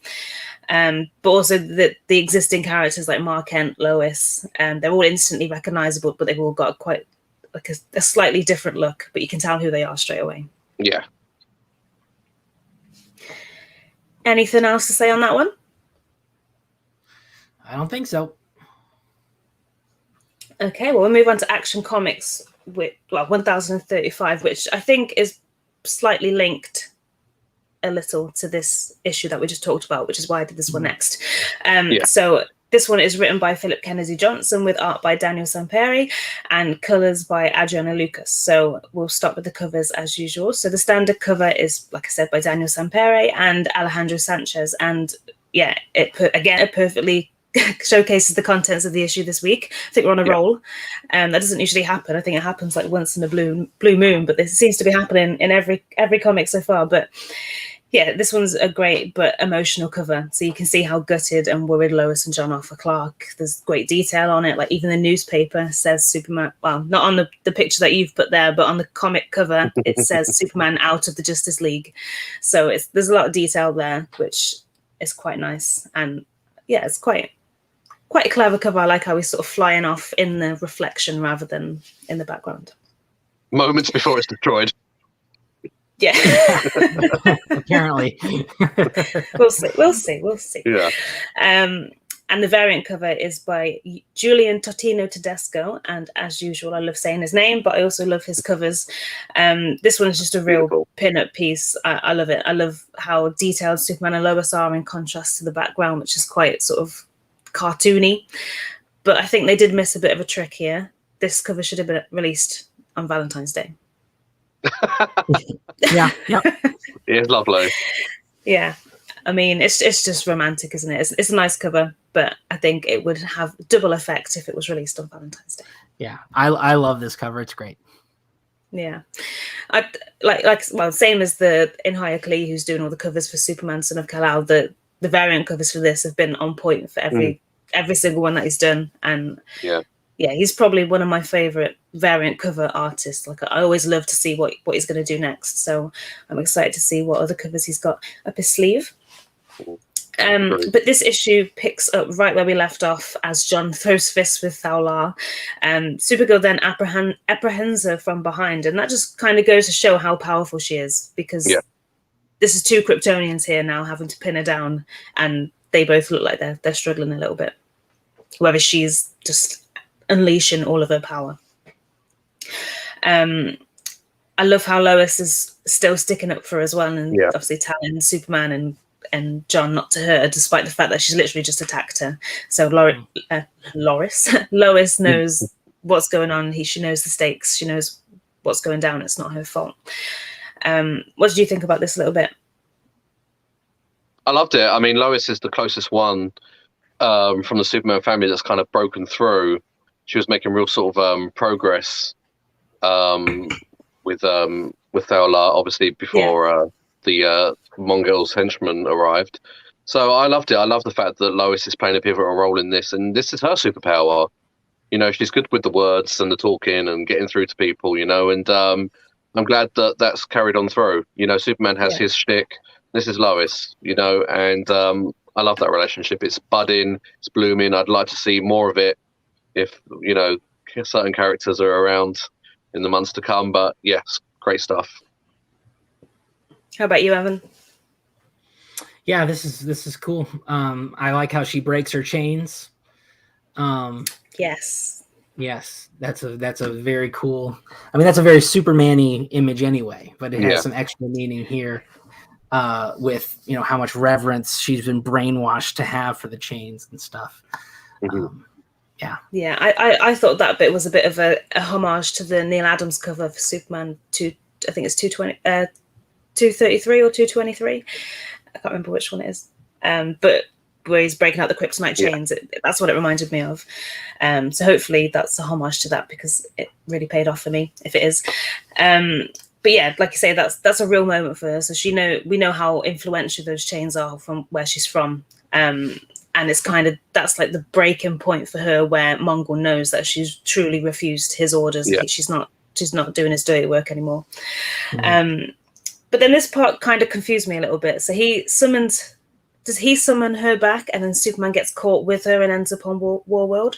But also the existing characters like Mark Kent, Lois, they're all instantly recognisable, but they've all got quite like a slightly different look, but you can tell who they are straight away. Yeah. Anything else to say on that one? I don't think so. Okay, well, we'll move on to Action Comics with 1035, which I think is slightly linked a little to this issue that we just talked about, which is why I did this one next. Yeah. So this one is written by Philip Kennedy Johnson with art by Daniel Sampere and colours by Adriana Lucas. So we'll start with the covers as usual. So the standard cover is, like I said, by Daniel Sampere and Alejandro Sanchez. And yeah, it perfectly showcases the contents of the issue this week. I think we're on a roll. That doesn't usually happen. I think it happens like once in a blue moon, but this seems to be happening in every comic so far. But yeah, this one's a great but emotional cover. So you can see how gutted and worried Lois and John are for Clark. There's great detail on it. Like even the newspaper says Superman, well, not on the picture that you've put there, but on the comic cover, it says Superman out of the Justice League. So there's a lot of detail there, which is quite nice. And yeah, it's quite a clever cover. I like how he's sort of flying off in the reflection rather than in the background. Moments before it's destroyed. Yeah. Apparently. We'll see. Yeah. And the variant cover is by Julian Totino Tedesco. And as usual, I love saying his name, but I also love his covers. This one is just a real pin-up piece. I love it. I love how detailed Superman and Lois are in contrast to the background, which is quite sort of cartoony. But I think they did miss a bit of a trick here. This cover should have been released on Valentine's Day. Yeah. It's lovely. Yeah. I mean, it's just romantic, isn't it? It's a nice cover, but I think it would have double effect if it was released on Valentine's Day. Yeah, I love this cover. It's great. Yeah, I well, same as the Inhaya Klee, who's doing all the covers for Superman, Son of Kal-El. The variant covers for this have been on point for every single one that he's done, and yeah, he's probably one of my favorite variant cover artists. Like I always love to see what he's going to do next. So I'm excited to see what other covers he's got up his sleeve. But this issue picks up right where we left off as John throws fists with Fowler. Supergirl then apprehends her from behind, and that just kind of goes to show how powerful she is, because this is two Kryptonians here now having to pin her down, and they both look like they're struggling a little bit, whereas she's just unleashing all of her power. I love how Lois is still sticking up for her as well, and obviously telling Superman and John not to hurt her, despite the fact that she's literally just attacked her. So Lois knows what's going on. She knows the stakes. She knows what's going down. It's not her fault. What did you think about this a little bit? I loved it. I mean, Lois is the closest one from the Superman family that's kind of broken through. She was making real sort of progress with Fowler, obviously before the Mongel's henchmen arrived. So I loved it. I love the fact that Lois is playing a pivotal role in this, and this is her superpower. You know, she's good with the words and the talking and getting through to people, you know, and I'm glad that that's carried on through. You know, Superman has his shtick. This is Lois, you know, and I love that relationship. It's budding, it's blooming. I'd like to see more of it if, you know, certain characters are around in the months to come. But yes, great stuff. How about you, Evan? Yeah, this is cool. I like how she breaks her chains. Yes, that's a very cool. I mean, that's a very Superman-y image anyway, but it has some extra meaning here with, you know, how much reverence she's been brainwashed to have for the chains and stuff. I thought that bit was a bit of a homage to the Neil Adams cover for Superman 2. I think it's 233 or 223. I can't remember which one it is. But where he's breaking out the kryptonite chains, that's what it reminded me of. So hopefully that's a homage to that, because it really paid off for me, if it is. But yeah, like you say, that's a real moment for her. So we know how influential those chains are from where she's from. And it's that's like the breaking point for her, where Mongol knows that she's truly refused his orders. Yeah. She's not doing his dirty work anymore. But then this part kind of confused me a little bit. So does he summon her back, and then Superman gets caught with her and ends up on Warworld?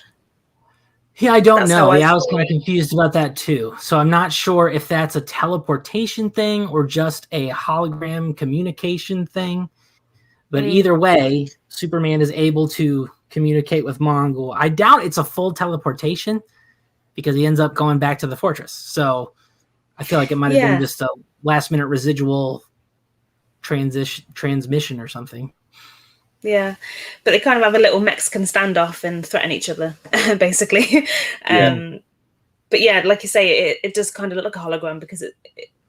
Yeah, I don't know. I was kind of confused about that too. So I'm not sure if that's a teleportation thing or just a hologram communication thing. But either way, Superman is able to communicate with Mongol. I doubt it's a full teleportation, because he ends up going back to the fortress. So I feel like it might have been just a last-minute residual transmission or something. Yeah, but they kind of have a little Mexican standoff and threaten each other, basically. But yeah, like you say, it does kind of look like a hologram because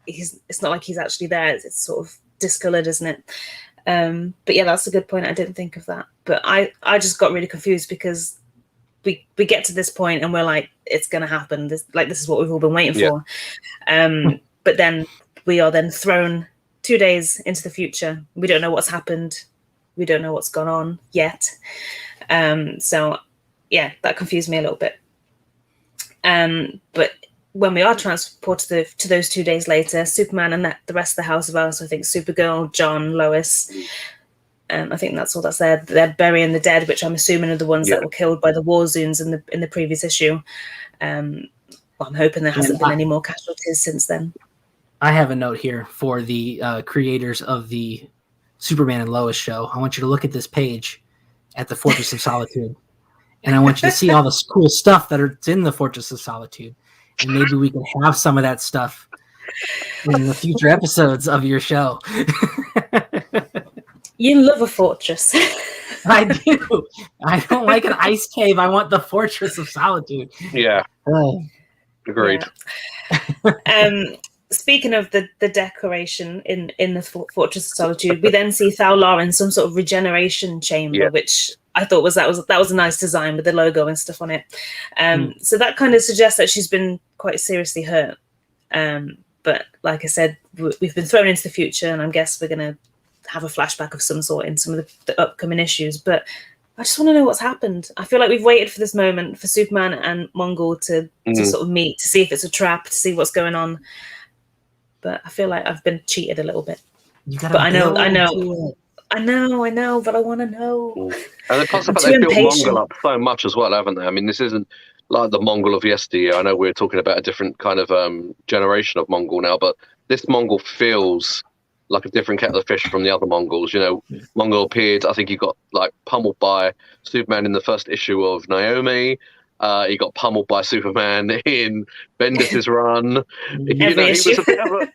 it's not like he's actually there. It's sort of discolored, isn't it? But yeah, that's a good point. I didn't think of that. But I just got really confused because we get to this point and we're like, it's going to happen. This is what we've all been waiting for. But then we are then thrown 2 days into the future. We don't know what's happened. We don't know what's gone on yet. So yeah, that confused me a little bit. But when we are transported to those 2 days later, Superman and the rest of the House of L, so I think Supergirl, John, Lois, I think that's all that's there. They're burying the dead, which I'm assuming are the ones that were killed by the War Zoons in the previous issue. Well, I'm hoping there hasn't been any more casualties since then. I have a note here for the creators of the Superman and Lois show. I want you to look at this page at the Fortress of Solitude. And I want you to see all the cool stuff that's in the Fortress of Solitude. And maybe we can have some of that stuff in the future episodes of your show. You love a fortress. I do. I don't like an ice cave. I want the Fortress of Solitude. Yeah. Agreed. Yeah. Speaking of the decoration in the Fortress of Solitude, we then see Thal in some sort of regeneration chamber, which I thought was a nice design with the logo and stuff on it. So that kind of suggests that she's been quite seriously hurt. But like I said, we've been thrown into the future, and I guess we're going to have a flashback of some sort in some of the upcoming issues. But I just want to know what's happened. I feel like we've waited for this moment for Superman and Mongol to sort of meet, to see if it's a trap, to see what's going on. But I feel like I've been cheated a little bit. But I know, but I want to know. And plus the fact they've built Mongol up so much as well, haven't they? I mean, this isn't like the Mongol of yesteryear. I know we're talking about a different kind of generation of Mongol now, but this Mongol feels like a different kettle of fish from the other Mongols. You know, Mongol appeared, I think he got like pummeled by Superman in the first issue of Naomi. He got pummeled by Superman in Bendis's run. You know,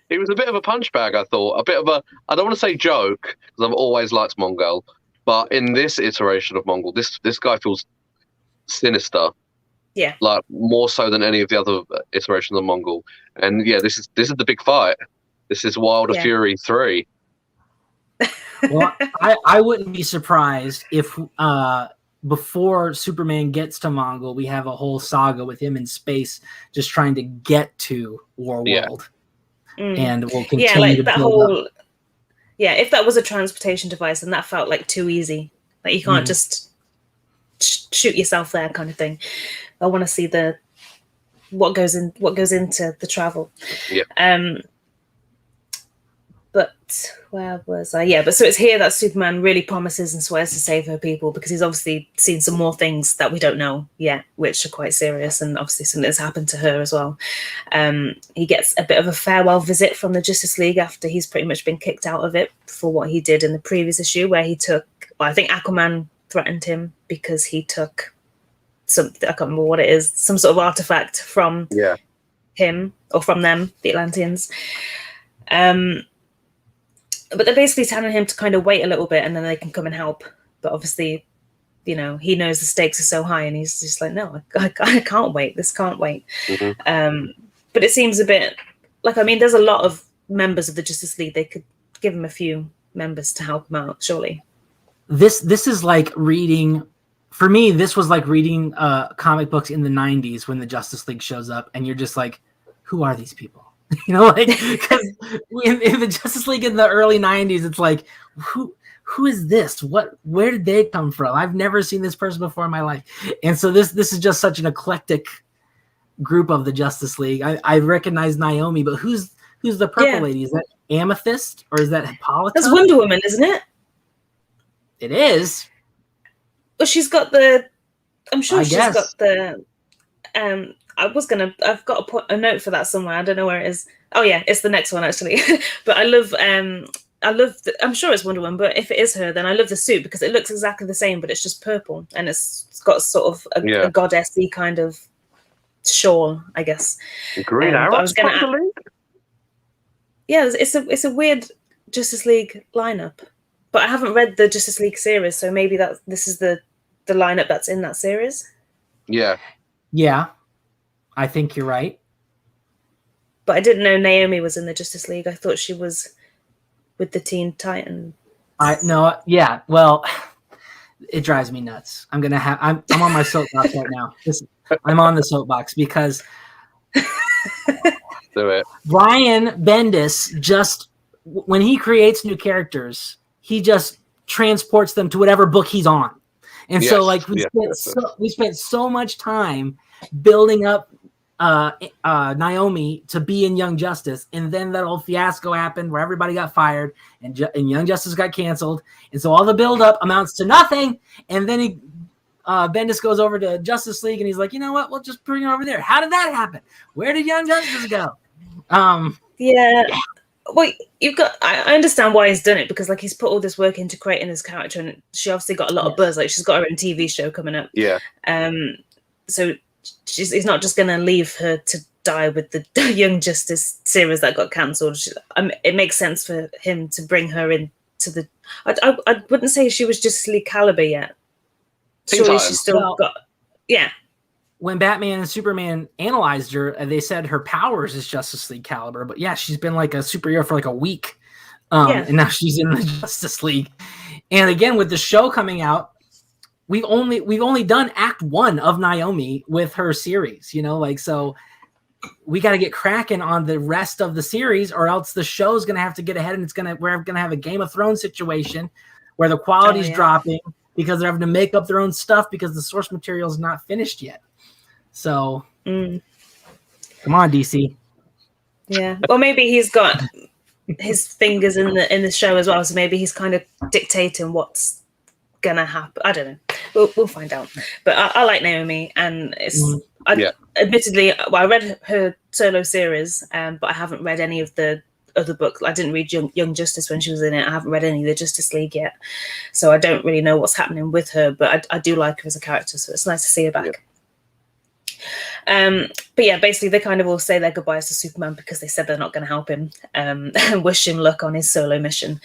he was a bit of a punch bag, I thought. A bit of a, I don't want to say joke, because I've always liked Mongol, but in this iteration of Mongol, this guy feels sinister. Yeah. Like more so than any of the other iterations of Mongol. And yeah, this is the big fight. This is Wilder Fury 3. Well, I wouldn't be surprised if before Superman gets to Mongol, we have a whole saga with him in space just trying to get to Warworld. And we'll continue to build up. Yeah, if that was a transportation device, then that felt like too easy. Like you can't just shoot yourself there kind of thing. I want to see what goes into the travel. Yeah. But where was I? Yeah, but so it's here that Superman really promises and swears to save her people, because he's obviously seen some more things that we don't know yet, which are quite serious, and obviously something has happened to her as well. He gets a bit of a farewell visit from the Justice League after he's pretty much been kicked out of it for what he did in the previous issue, where he took, well, I think Aquaman threatened him because he took something, I can't remember what it is, some sort of artifact from him or from them, the Atlanteans. But they're basically telling him to kind of wait a little bit and then they can come and help. But obviously, you know, he knows the stakes are so high and he's just like, no, I can't wait. This can't wait. But it seems a bit like, I mean, there's a lot of members of the Justice League. They could give him a few members to help him out, surely. This is like reading, for me, this was like reading comic books in the 90s when the Justice League shows up and you're just like, who are these people? You know, like, because in the Justice League in the early 90s, it's like, who is this? Where did they come from? I've never seen this person before in my life. And so this is just such an eclectic group of the Justice League. I recognize Naomi, but who's the purple lady? Is that Amethyst or is that Hippolyta? That's Wonder Woman, isn't it? It is. Well, she's got the, I'm sure she's got the, I've got a note for that somewhere. I don't know where it is. Oh yeah, it's the next one actually. But I love, I'm sure it's Wonder Woman, but if it is her, then I love the suit because it looks exactly the same, but it's just purple and it's got sort of a goddessy kind of shawl, I guess. Green Arrow. Yeah, it's a weird Justice League lineup, but I haven't read the Justice League series, so maybe this is the lineup that's in that series. Yeah, I think you're right. But I didn't know Naomi was in the Justice League. I thought she was with the Teen Titans. Well, it drives me nuts. I'm on my soapbox right now. I'm on the soapbox because do it. Brian Bendis just, when he creates new characters, he just transports them to whatever book he's on. And so like we spent so much time building up Naomi to be in Young Justice, and then that old fiasco happened where everybody got fired and Young Justice got canceled, and so all the buildup amounts to nothing. And then Bendis goes over to Justice League, and he's like, you know what? We'll just bring her over there. How did that happen? Where did Young Justice go? Well, I understand why he's done it, because like he's put all this work into creating his character, and she obviously got a lot of buzz. Like she's got her own TV show coming up. Yeah. So he's not just going to leave her to die with the Young Justice series that got cancelled. It makes sense for him to bring her into the. I wouldn't say she was Justice League caliber yet. Surely she's still got. Yeah. When Batman and Superman analyzed her, they said her powers is Justice League caliber. But yeah, she's been like a superhero for like a week, and now she's in the Justice League. And again, with the show coming out, we've only done Act 1 of Naomi with her series. So we got to get cracking on the rest of the series, or else the show's gonna have to get ahead, and we're gonna have a Game of Thrones situation where the quality's dropping because they're having to make up their own stuff because the source material is not finished yet. So, come on, DC. Yeah. Well, maybe he's got his fingers in the show as well. So maybe he's kind of dictating what's gonna happen. I don't know. We'll find out. But I like Naomi, and it's admittedly, I read her solo series, but I haven't read any of the other books. I didn't read Young Justice when she was in it. I haven't read any of the Justice League yet, so I don't really know what's happening with her. But I do like her as a character, so it's nice to see her back. But yeah, basically they kind of all say their goodbyes to Superman because they said they're not going to help him and wish him luck on his solo mission.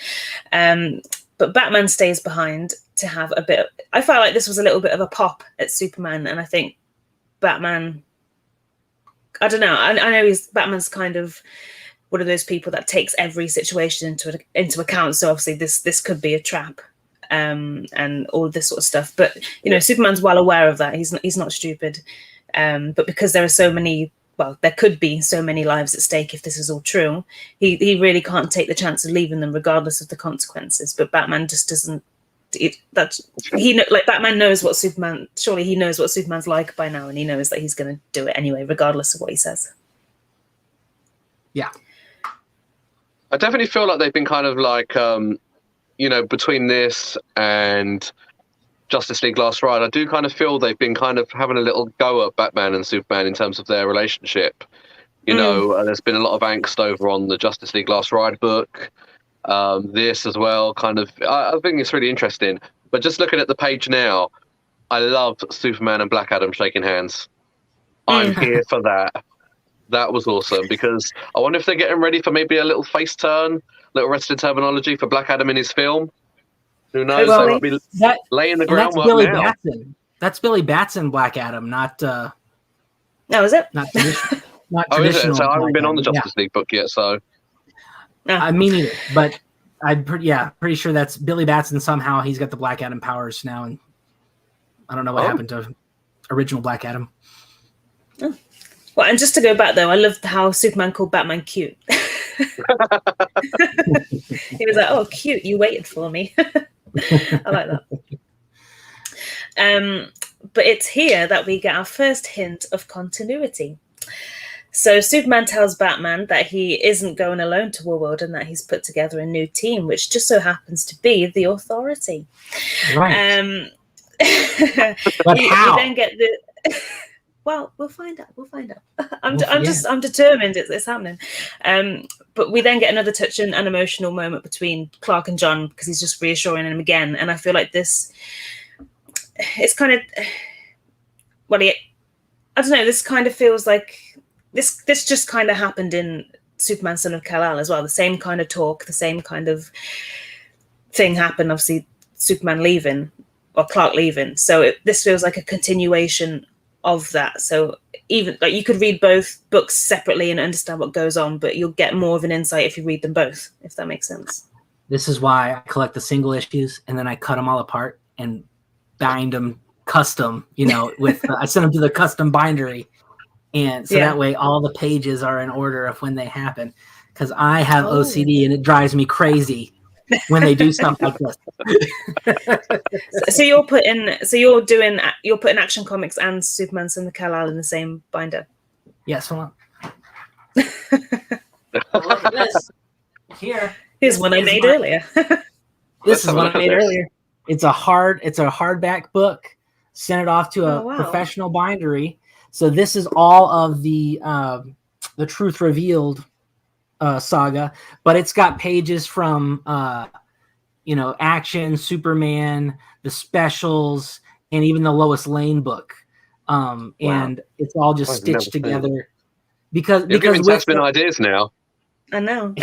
But Batman stays behind to have a bit. I felt like this was a little bit of a pop at Superman, and I think Batman. I don't know. I know Batman's kind of one of those people that takes every situation into account. So obviously this could be a trap, and all of this sort of stuff. But Superman's well aware of that. He's not stupid. But because there are so many, there could be so many lives at stake if this is all true, he really can't take the chance of leaving them regardless of the consequences. But Batman just doesn't. Batman knows what Superman. Surely he knows what Superman's like by now, and he knows that he's going to do it anyway, regardless of what he says. Yeah, I definitely feel like they've been kind of like, between this and Justice League Last Ride, I do kind of feel they've been kind of having a little go at Batman and Superman in terms of their relationship. There's been a lot of angst over on the Justice League Last Ride book. This as well, kind of, I think it's really interesting. But just looking at the page now, I love Superman and Black Adam shaking hands. I'm here for that. That was awesome, because I wonder if they're getting ready for maybe a little face turn, little wrestling terminology for Black Adam in his film. Who knows? They might be laying the groundwork now. Batson. That's Billy Batson, Black Adam, not. No, is it? Not traditional. Is it? So I haven't been on the Justice League book yet, so. Me neither, but I'm pretty sure that's Billy Batson. Somehow he's got the Black Adam powers now, and I don't know what happened to original Black Adam. Oh. Well, and just to go back though, I loved how Superman called Batman cute. He was like, "Oh, cute! You waited for me." I like that. But it's here that we get our first hint of continuity. So Superman tells Batman that he isn't going alone to Warworld, and that he's put together a new team, which just so happens to be the Authority. Right. But how? You then get the. Well, we'll find out. I'm determined it's happening. But we then get another touching and emotional moment between Clark and John, because he's just reassuring him again. And I feel like it's kind of, I don't know. This kind of feels like this just kind of happened in Superman Son of Kal-El as well. The same kind of talk, the same kind of thing happened. Obviously, Superman leaving or Clark leaving. So this feels like a continuation of that. So even like you could read both books separately and understand what goes on, but you'll get more of an insight if you read them both, if that makes sense. This is why I collect the single issues and then I cut them all apart and bind them custom, with I send them to the custom bindery. And so that way all the pages are in order of when they happen, because I have OCD and it drives me crazy when they do stuff like this. So you're putting Action Comics and Superman Son of Kal-El in the same binder. Yes, hold on. Look at this. Here's one I made earlier. This is what I made earlier. It's a hardback book. Sent it off to a professional bindery. So this is all of the Truth Revealed saga, but it's got pages from Action, Superman, the specials, and even the Lois Lane book. And it's all just stitched together because giving Tasmin ideas now. I know.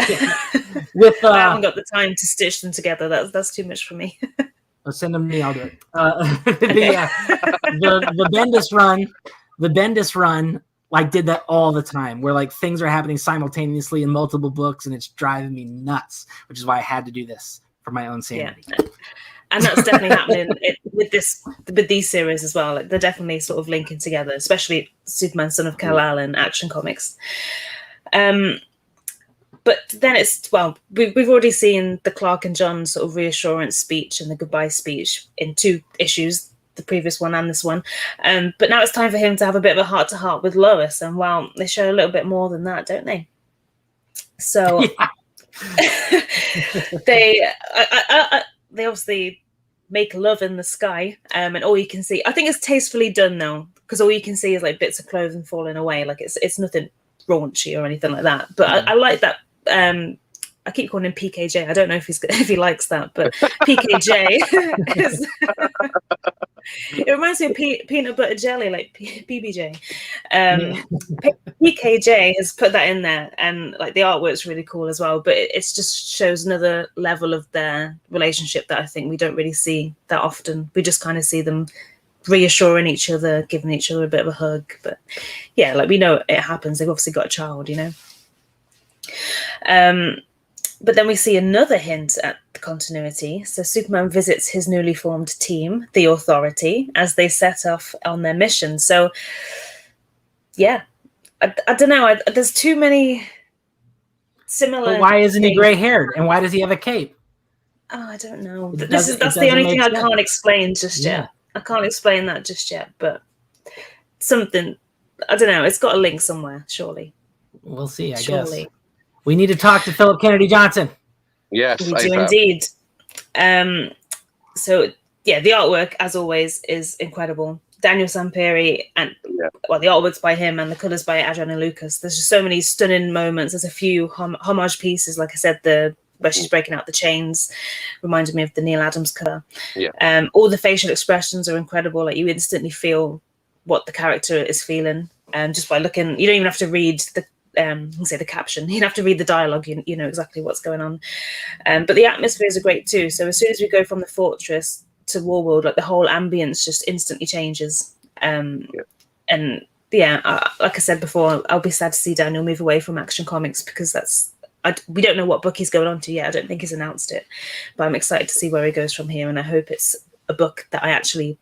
With I haven't got the time to stitch them together. That's too much for me. Send them to me. I'll do it. The Bendis run like did that all the time, where like things are happening simultaneously in multiple books, and it's driving me nuts. Which is why I had to do this for my own sanity. Yeah. And that's definitely happening with these series as well. Like they're definitely sort of linking together, especially Superman Son of Kal-El and Action Comics. But then we've already seen the Clark and John sort of reassurance speech and the goodbye speech in 2 issues, the previous one and this one. But now it's time for him to have a bit of a heart-to-heart with Lois. And, they show a little bit more than that, don't they? So they obviously make love in the sky. And all you can see, I think it's tastefully done, though, because all you can see is like bits of clothing falling away. Like it's nothing raunchy or anything like that. But I like that. I keep calling him PKJ. I don't know if he likes that, but PKJ it reminds me of peanut butter jelly, like PBJ. PKJ has put that in there, and like the artwork's really cool as well. But it just shows another level of their relationship that I think we don't really see that often. We just kind of see them reassuring each other, giving each other a bit of a hug. But yeah, like we know it happens. They've obviously got a child, But then we see another hint at the continuity. So Superman visits his newly formed team, the Authority, as they set off on their mission. So, yeah, I don't know. There's too many similar. But why isn't he gray-haired, and why does he have a cape? Oh, I don't know. That's the only thing I can't explain just yet. I can't explain that just yet, but something. I don't know. It's got a link somewhere, surely. We'll see. I guess. We need to talk to Philip Kennedy Johnson. Yes, we do indeed. So yeah, the artwork, as always, is incredible. Daniel Samperi, and the artwork's by him and the colours by Adriana Lucas. There's just so many stunning moments. There's a few homage pieces, like I said, where she's breaking out the chains, reminded me of the Neil Adams cover. Yeah. All the facial expressions are incredible. Like you instantly feel what the character is feeling, just by looking. You don't even have to read the caption. You don't have to read the dialogue. You know exactly what's going on. But the atmospheres are great too. So as soon as we go from the fortress to Warworld, like the whole ambience just instantly changes. Like I said before, I'll be sad to see Daniel move away from Action Comics, because we don't know what book he's going on to yet. I don't think he's announced it, but I'm excited to see where he goes from here, and I hope it's a book that I actually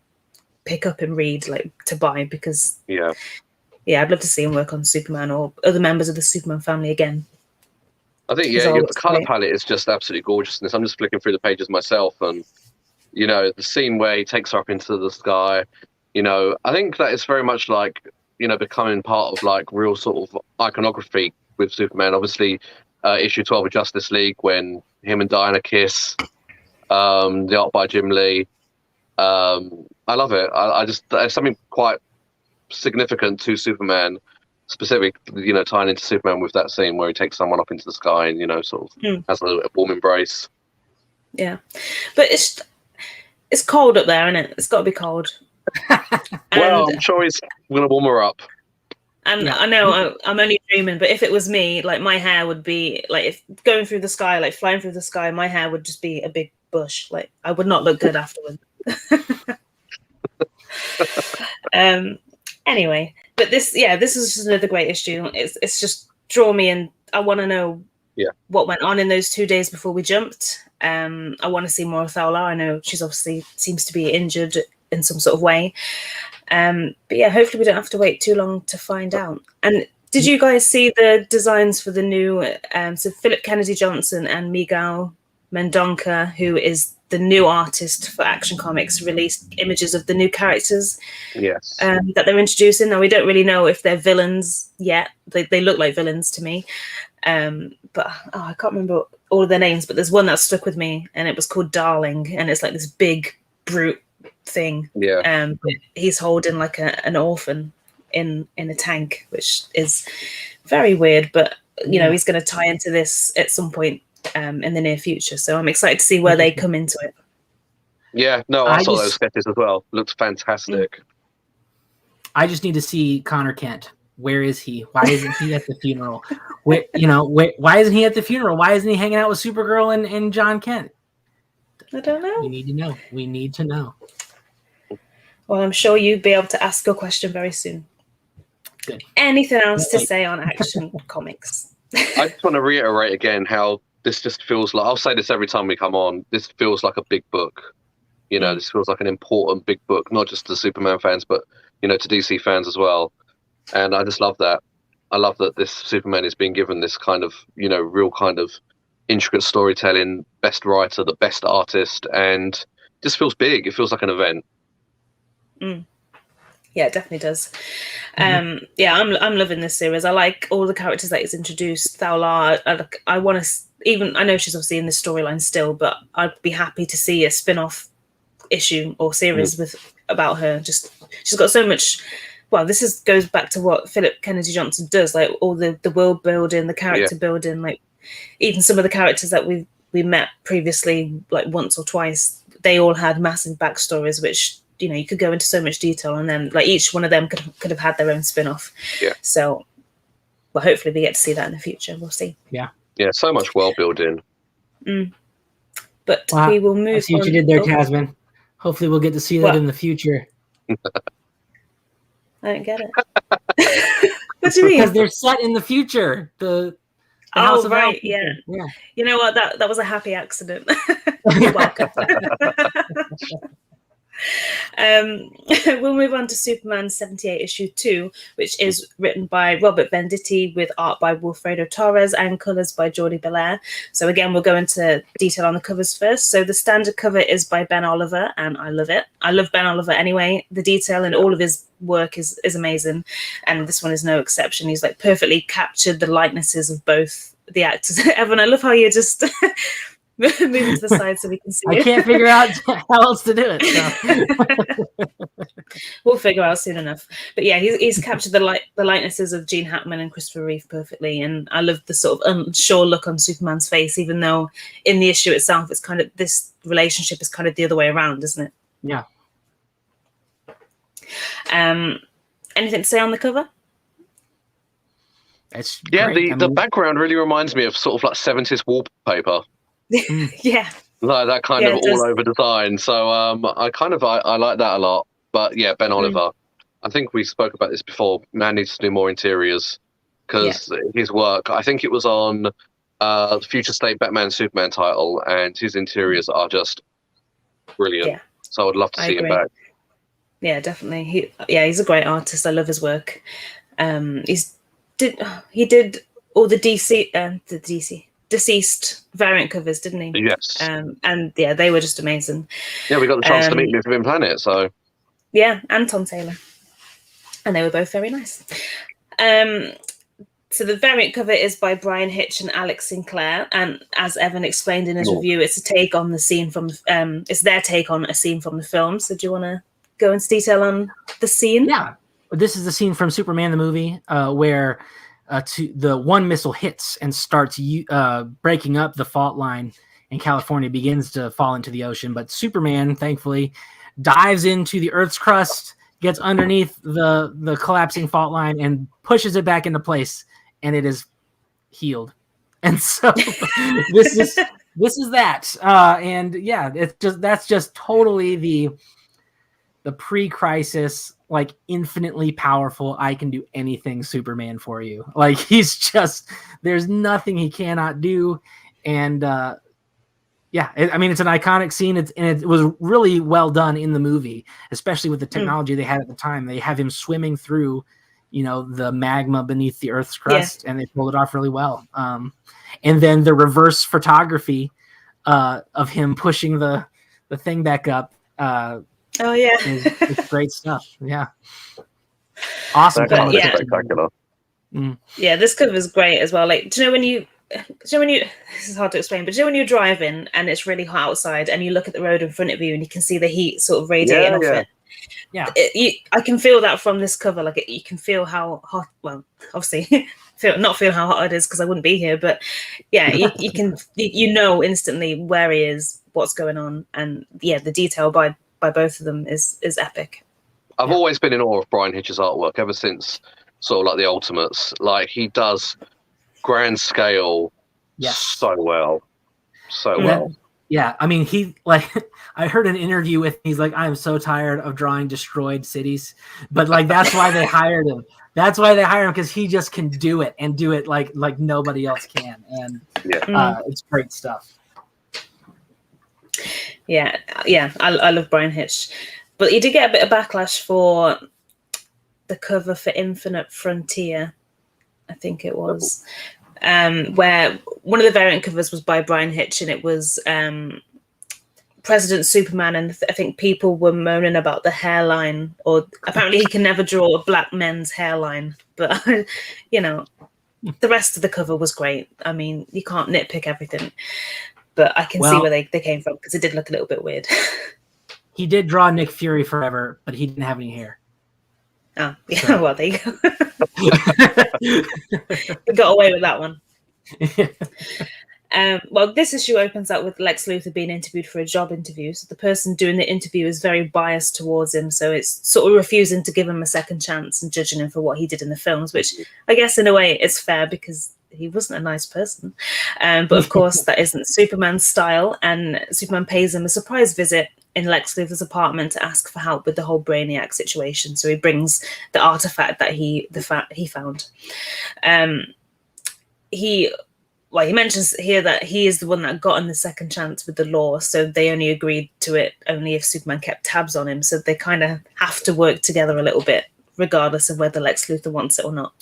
pick up and read, like to buy, because I'd love to see him work on Superman or other members of the Superman family again. I think the color palette is just absolutely gorgeousness. I'm just flicking through the pages myself, and the scene where he takes her up into the sky. I think that is very much like becoming part of like real sort of iconography with Superman. Obviously, issue 12 of Justice League, when him and Diana kiss, the art by Jim Lee. I love it. I just there's something quite significant to Superman, specifically, tying into Superman with that scene where he takes someone up into the sky and sort of has a warm embrace. Yeah, but it's cold up there, isn't it? It's got to be cold. Well, I'm sure he's gonna warm her up. And Yeah. I know I'm only dreaming, but if it was me, like my hair would be like, if going through the sky, like flying through the sky, my hair would just be a big bush. Like I would not look good afterwards. Anyway, but this is just another great issue. It's just draw me in. I want to know what went on in those 2 days before we jumped. I want to see more of Thaula. I know she's obviously seems to be injured in some sort of way. But yeah, hopefully we don't have to wait too long to find out. And did you guys see the designs for the new so Philip Kennedy Johnson and Miguel Mendonca, who is the new artist for Action Comics, released images of the new characters that they're introducing. Now we don't really know if they're villains yet. They look like villains to me. But I can't remember all of their names, but there's one that stuck with me and it was called Darling, and it's like this big brute thing. But he's holding like an orphan in a tank, which is very weird, but you know, he's going to tie into this at some point in the near future, so I'm excited to see where they come into it. I saw those sketches as well. Looked fantastic. I just need to see Connor Kent. Where is he? Why isn't he at the funeral? Why isn't he at the funeral? Why isn't he hanging out with Supergirl and John Kent? I don't know. We need to know. We need to know. Well, I'm sure you'll be able to ask your question very soon. Good. Anything else to say on Action Comics? I just want to reiterate again how this just feels like, I'll say this every time we come on, this feels like a big book. You know, this feels like an important big book, not just to Superman fans, but, you know, to DC fans as well. And I just love that. I love that this Superman is being given this kind of, you know, real kind of intricate storytelling, best writer, the best artist, and just feels big. It feels like an event. Yeah, it definitely does. I'm loving this series. I like all the characters that he's introduced. Thaula, I want to I know she's obviously in the storyline still, but I'd be happy to see a spin-off issue or series about her. Just she's got so much. Well, this goes back to what Philip Kennedy Johnson does, like all the world building, the character building, like even some of the characters that we met previously, like once or twice, they all had massive backstories, which, you know, you could go into so much detail, and then like each one of them could have had their own spin-off. So, well, hopefully we get to see that in the future. We'll see. Yeah, so much world building. But we will move. I see what you did there, Tasmin. Hopefully we'll get to see that in the future. I don't get it. What do you mean? Because they're set in the future. The House of right, Al. yeah. You know what? That was a happy accident. You're welcome. We'll move on to Superman 78 issue 2, which is written by Robert Venditti with art by Wilfredo Torres and colours by Jordi Belair. So again, we'll go into detail on the covers first. So the standard cover is by Ben Oliver, and I love it. I love Ben Oliver anyway. The detail in all of his work is amazing, and this one is no exception. He's like perfectly captured the likenesses of both the actors. Evan, I love how you just moving to the side so we can see I can't figure out how else to do it. So. We'll figure out soon enough. But yeah, he's captured the likenesses of Gene Hackman and Christopher Reeve perfectly, and I love the sort of unsure look on Superman's face, even though in the issue itself, it's kind of this relationship is kind of the other way around, isn't it? Yeah. Anything to say on the cover? It's the background really reminds me of sort of like 70s wallpaper. Yeah, like that kind of all over design. So I like that a lot. But yeah, Ben Oliver, I think we spoke about this before. Man needs to do more interiors because his work, I think it was on the Future State Batman Superman title, and his interiors are just brilliant. So I would love to see him back. Yeah, definitely. He's a great artist. I love his work. He did all the deceased variant covers, didn't he? Yes. And yeah, they were just amazing. Yeah, we got the chance to meet Living Planet, so. Yeah, and Tom Taylor. And they were both very nice. So the variant cover is by Brian Hitch and Alex Sinclair, and as Evan explained in his review, it's a take on the scene from it's their take on a scene from the film. So do you want to go into detail on the scene? Yeah, this is the scene from Superman the movie where the one missile hits and starts breaking up the fault line, and California begins to fall into the ocean. But Superman, thankfully, dives into the Earth's crust, gets underneath the collapsing fault line and pushes it back into place, and it is healed. And so this is that. And yeah, that's just totally the pre-crisis, like infinitely powerful, I can do anything Superman for you. Like he's just, there's nothing he cannot do. And yeah, I mean, it's an iconic scene. It was really well done in the movie, especially with the technology they had at the time. They have him swimming through, the magma beneath the Earth's crust, and they pulled it off really well. And then the reverse photography of him pushing the thing back up. Oh yeah, it's great stuff. Yeah, awesome. Spectacular. Yeah, this cover is great as well. Like, do you know when you this is hard to explain, but do you know when you're driving and it's really hot outside and you look at the road in front of you and you can see the heat sort of radiating off it? Yeah, I can feel that from this cover. Like you can feel how hot. Well, obviously, not feel how hot it is because I wouldn't be here. But yeah, you can instantly where he is, what's going on, and yeah, the detail by both of them is epic. I've always been in awe of Brian Hitch's artwork ever since sort of like the Ultimates. Like he does grand scale so well. Yeah, I mean, he like I heard an interview with him, he's like, I'm so tired of drawing destroyed cities, but like that's why they hired him. That's why they hired him, because he just can do it and do it like nobody else can, and it's great stuff. Yeah, I love Brian Hitch, but he did get a bit of backlash for the cover for Infinite Frontier, I think it was, where one of the variant covers was by Brian Hitch, and it was President Superman, and I think people were moaning about the hairline, or apparently he can never draw a black men's hairline, but the rest of the cover was great. I mean, you can't nitpick everything, but I can see where they came from, because it did look a little bit weird. He did draw Nick Fury forever, but he didn't have any hair. Oh, yeah, so. Well, there you go. We got away with that one. Well, this issue opens up with Lex Luthor being interviewed for a job interview. So the person doing the interview is very biased towards him. So it's sort of refusing to give him a second chance and judging him for what he did in the films, which I guess in a way it's fair because he wasn't a nice person. But of course, that isn't Superman's style. And Superman pays him a surprise visit in Lex Luthor's apartment to ask for help with the whole Brainiac situation. So he brings the artifact that he found. He mentions here that he is the one that got him the second chance with the law, so they only agreed to it only if Superman kept tabs on him. So they kind of have to work together a little bit, regardless of whether Lex Luthor wants it or not.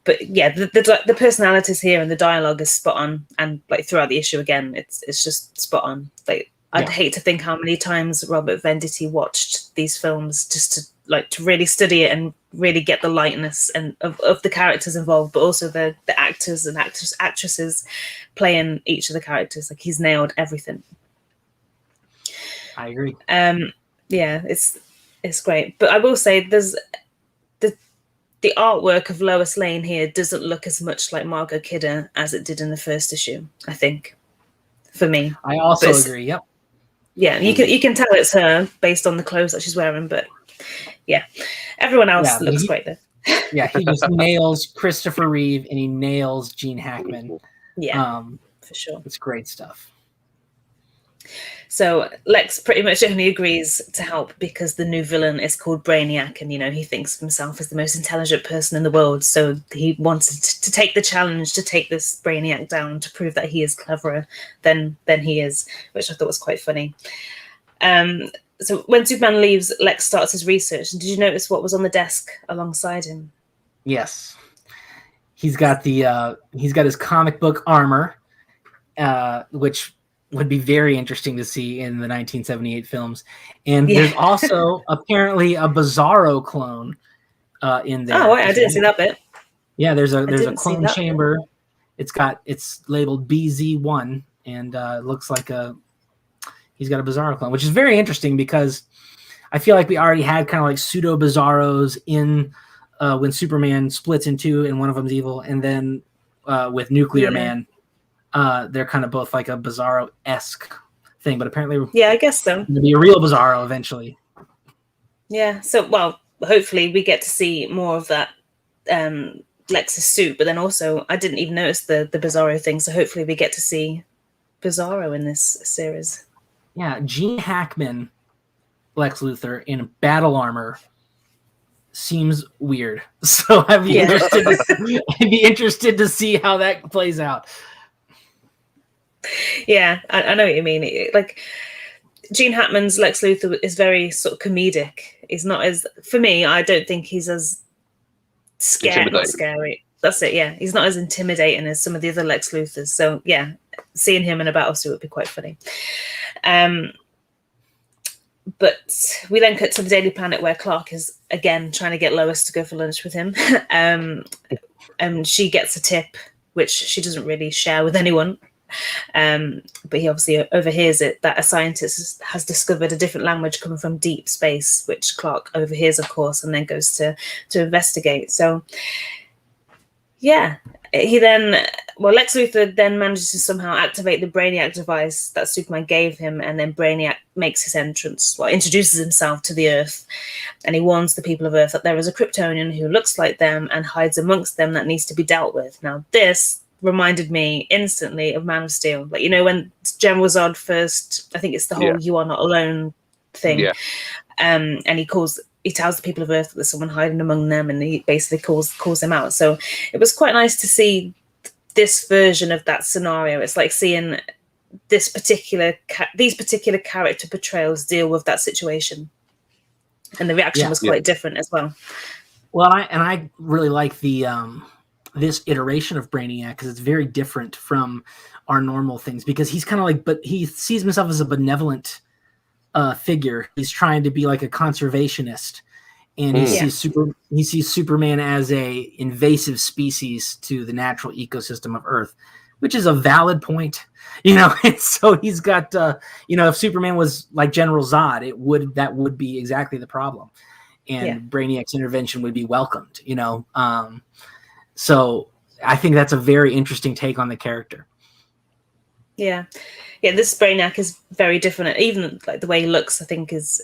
But yeah, the personalities here and the dialogue is spot on, and like throughout the issue again, it's just spot on. Like I'd hate to think how many times Robert Venditti watched these films just to really study it and really get the lightness and of the characters involved, but also the actors and actresses playing each of the characters. Like he's nailed everything. I agree. Yeah, it's great. But I will say there's the artwork of Lois Lane here doesn't look as much like Margot Kidder as it did in the first issue, I think, for me. I also agree. Yep. Yeah, you can tell it's her based on the clothes that she's wearing, but yeah, everyone else looks great though. Yeah, he just nails Christopher Reeve and he nails Gene Hackman. Yeah, for sure. It's great stuff. So Lex pretty much only agrees to help because the new villain is called Brainiac, and he thinks of himself as the most intelligent person in the world. So he wanted to take the challenge to take this Brainiac down to prove that he is cleverer than he is, which I thought was quite funny. So when Superman leaves, Lex starts his research. And did you notice what was on the desk alongside him? Yes, he's got his comic book armor, which would be very interesting to see in the 1978 films. And there's also apparently a Bizarro clone in there. Oh, wait, I didn't see that bit. Yeah, there's a clone chamber. It's labeled BZ1, and it looks like he's got a Bizarro clone, which is very interesting because I feel like we already had kind of like pseudo Bizarros in when Superman splits in two and one of them's evil, and then with Nuclear Man, they're kind of both like a Bizarro-esque thing, but apparently, I guess so. It'll be a real Bizarro eventually. Yeah. So, well, hopefully we get to see more of that Lex's suit, but then also I didn't even notice the Bizarro thing. So hopefully we get to see Bizarro in this series. Yeah, Gene Hackman, Lex Luthor in battle armor seems weird. So I'd be interested to see how that plays out. Yeah, I know what you mean. Like Gene Hackman's Lex Luthor is very sort of comedic. He's not as, for me, I don't think he's as not scary. That's it. Yeah, he's not as intimidating as some of the other Lex Luthors. So yeah, seeing him in a battle suit would be quite funny. But we then cut to the Daily Planet where Clark is again trying to get Lois to go for lunch with him. And she gets a tip, which she doesn't really share with anyone. But he obviously overhears it, that a scientist has discovered a different language coming from deep space, which Clark overhears, of course, and then goes to investigate. So yeah, Lex Luthor then manages to somehow activate the Brainiac device that Superman gave him, and then Brainiac makes his entrance, introduces himself to the Earth, and he warns the people of Earth that there is a Kryptonian who looks like them and hides amongst them that needs to be dealt with. Now, this reminded me instantly of Man of Steel. Like, when General Zod first, I think it's the whole "you are not alone" thing, and he tells the people of Earth that there's someone hiding among them, and he basically calls them out. So it was quite nice to see this version of that scenario. It's like seeing these particular character portrayals deal with that situation, and the reaction was quite different as well. Well, I really like the this iteration of Brainiac because it's very different from our normal things, because he's kind of like, but he sees himself as a benevolent figure. He's trying to be like a conservationist, and he sees Superman as a invasive species to the natural ecosystem of Earth, which is a valid point, And so he's got, if Superman was like General Zod, that would be exactly the problem, and Brainiac's intervention would be welcomed. So I think that's a very interesting take on the character. Yeah. Yeah, this Brainiac is very different. Even like the way he looks, I think, is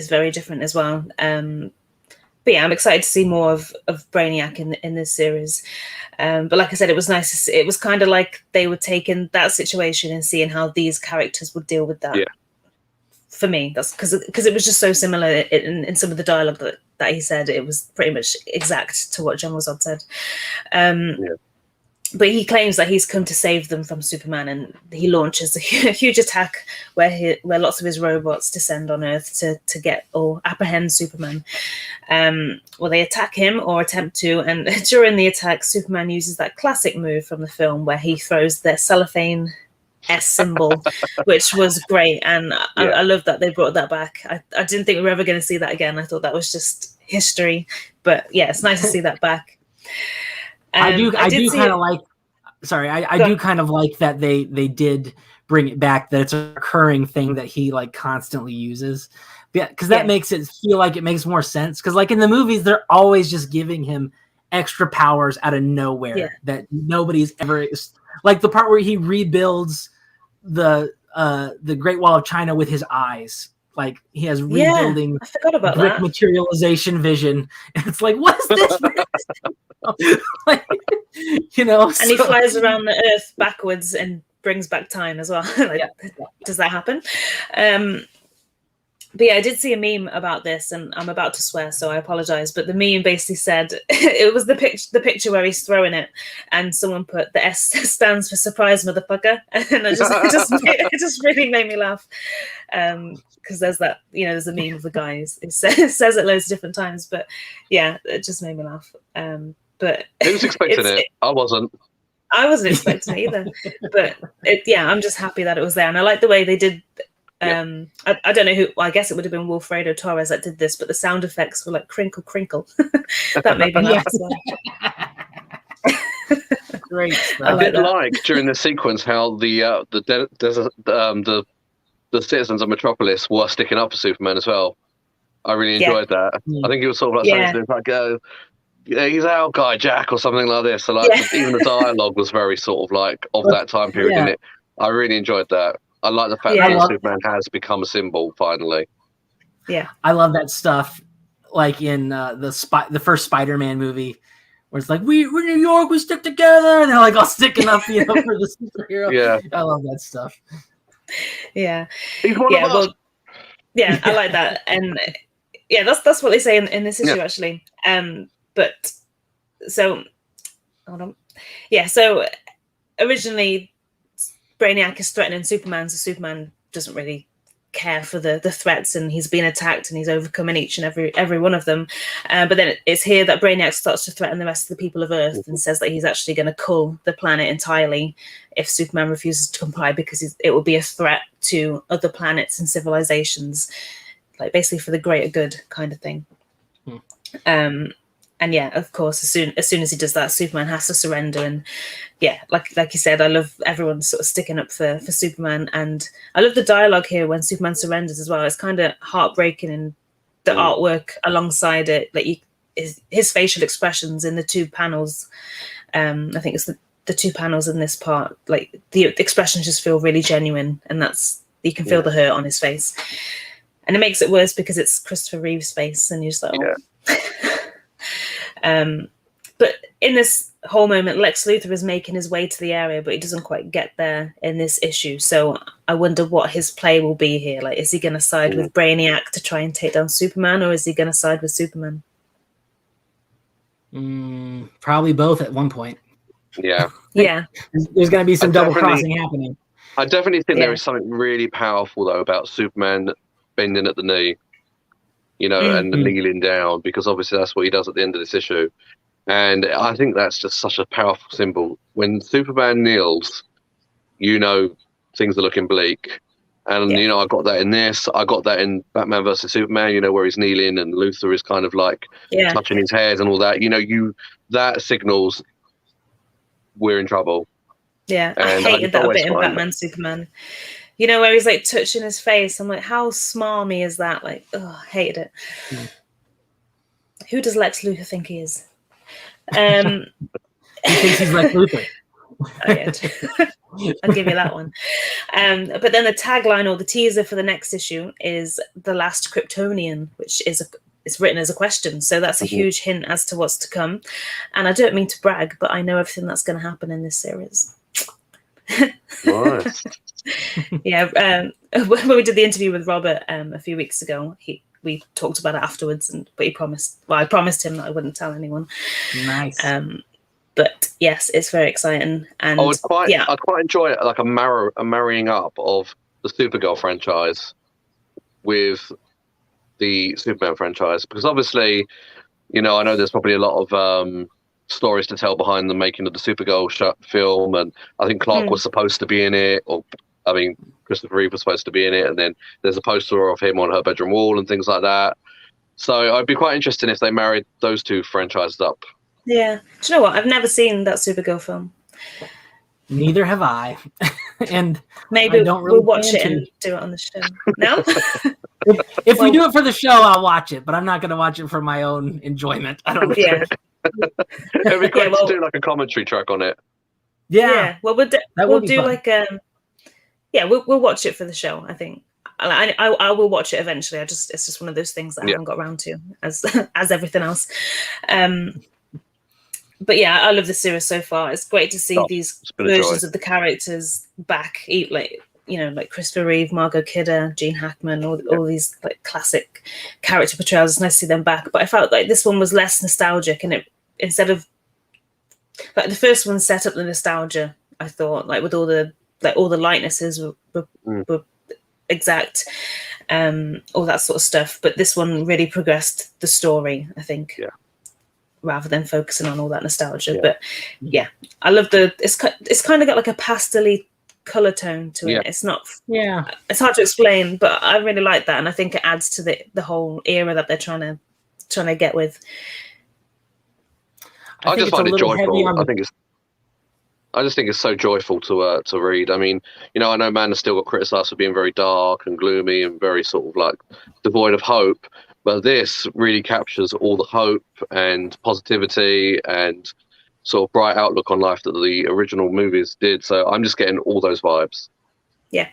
very different as well. But yeah, I'm excited to see more of Brainiac in this series. But like I said, it was nice to see. It was kind of like they were taking that situation and seeing how these characters would deal with that. Yeah. For me, that's because it was just so similar in some of the dialogue that he said. It was pretty much exact to what General Zod said. But he claims that he's come to save them from Superman, and he launches a huge attack where lots of his robots descend on Earth to get or apprehend Superman. They attack him or attempt to, and during the attack, Superman uses that classic move from the film where he throws the cellophane S symbol, which was great, and I love that they brought that back. I didn't think we were ever going to see that again. I thought that was just history, but yeah, it's nice to see that back. I do kind of like that they did bring it back, that it's a recurring thing that he like constantly uses. Yeah, because that makes it feel like it makes more sense. Because like in the movies, they're always just giving him extra powers out of nowhere that nobody's ever, like the part where he rebuilds the Great Wall of China with his eyes. Like he has rebuilding I forgot about brick that. materialization vision. And it's like, what is this? And he flies around the Earth backwards and brings back time as well. Does that happen? But yeah, I did see a meme about this, and I'm about to swear, so I apologize. But the meme basically said it was the picture where he's throwing it, and someone put the S stands for surprise, motherfucker, and it just really made me laugh. Because there's that, there's a meme of the guy who says it loads of different times, but yeah, it just made me laugh. But who was expecting it? I wasn't. I wasn't expecting it either. But I'm just happy that it was there, and I like the way they did. I don't know who. I guess it would have been Wilfredo Torres that did this, but the sound effects were like crinkle, crinkle. That made me laugh as well. Great. I did like during the sequence how the citizens of Metropolis were sticking up for Superman as well. I really enjoyed that. I think it was sort of like something like, he's our guy, Jack, or something like this. So like even the dialogue was very sort of like of that time period in it. I really enjoyed that. I like the fact that Superman has become a symbol finally. Yeah. I love that stuff. Like in the first Spider-Man movie, where it's like we're New York, we stick together, and they're like all sticking up, for the superhero. Yeah, I love that stuff. Yeah, he's one of us. Well, yeah, I like that, and yeah, that's what they say in this issue actually. But so hold on. Yeah, so originally Brainiac is threatening Superman, so Superman doesn't really care for the threats, and he's been attacked and he's overcoming each and every one of them. But then it's here that Brainiac starts to threaten the rest of the people of Earth and says that he's actually going to cull the planet entirely if Superman refuses to comply, because it will be a threat to other planets and civilizations, like basically for the greater good kind of thing. And yeah, of course, as soon as he does that, Superman has to surrender. And yeah, like you said, I love everyone sort of sticking up for Superman, and I love the dialogue here when Superman surrenders as well. It's kind of heartbreaking, and the artwork alongside it, like his facial expressions in the two panels. I think it's the two panels in this part. Like the expressions just feel really genuine, and you can feel the hurt on his face, and it makes it worse because it's Christopher Reeve's face, and you're just like, oh. But in this whole moment, Lex Luthor is making his way to the area, but he doesn't quite get there in this issue. So I wonder what his play will be here. Like, is he going to side with Brainiac to try and take down Superman, or is he going to side with Superman? Probably both at one point. Yeah. Yeah. There's going to be some double crossing happening. I definitely think there is something really powerful, though, about Superman bending at the knee, and kneeling down, because obviously that's what he does at the end of this issue. And I think that's just such a powerful symbol. When Superman kneels, things are looking bleak. And, I got that in this. I got that in Batman versus Superman, where he's kneeling and Luthor is kind of like touching his head and all that. That signals we're in trouble. Yeah, I hated that bit in Batman Superman. Where he's like touching his face. I'm like, how smarmy is that? Like, I hated it. Who does Lex Luthor think he is? He thinks he's Lex Luthor. I'll give you that one. But then the tagline or the teaser for the next issue is "The Last Kryptonian," which is it's written as a question. So that's a huge hint as to what's to come. And I don't mean to brag, but I know everything that's going to happen in this series. Nice. Yeah. When we did the interview with Robert a few weeks ago, we talked about it afterwards, but I promised him that I wouldn't tell anyone. Nice. But yes, it's very exciting, and I'd quite enjoy it, like a marrying up of the Supergirl franchise with the Superman franchise, because obviously, I know there's probably a lot of stories to tell behind the making of the Supergirl film, and I think Clark was supposed to be in it, Christopher Reeve was supposed to be in it, and then there's a poster of him on her bedroom wall and things like that. So I'd be quite interested if they married those two franchises up. Yeah. Do you know what? I've never seen that Supergirl film. Neither have I. And maybe we'll watch it and do it on the show. No? If we do it for the show, I'll watch it, but I'm not going to watch it for my own enjoyment. I don't care. It'd be great to do like a commentary track on it. Yeah. Well, we'll do like we'll watch it for the show, I think. I will watch it eventually. It's just one of those things that I haven't got around to, as everything else. But yeah, I love the series so far. It's great to see these versions of the characters back. Like Christopher Reeve, Margot Kidder, Gene Hackman, all these like classic character portrayals. It's nice to see them back. But I felt like this one was less nostalgic, and instead of like the first one set up the nostalgia, I thought, like with all the likenesses were exact, all that sort of stuff. But this one really progressed the story, I think. Yeah. Rather than focusing on all that nostalgia. But yeah, I love it's kind of got like a pastel-y color tone to it. It's not it's hard to explain, but I really like that, and I think it adds to the whole era that they're trying to get with. I just find it joyful. I just think it's so joyful to read. I mean, I know Man has still got criticised for being very dark and gloomy and very sort of like devoid of hope. But this really captures all the hope and positivity and sort of bright outlook on life that the original movies did. So I'm just getting all those vibes. Yeah.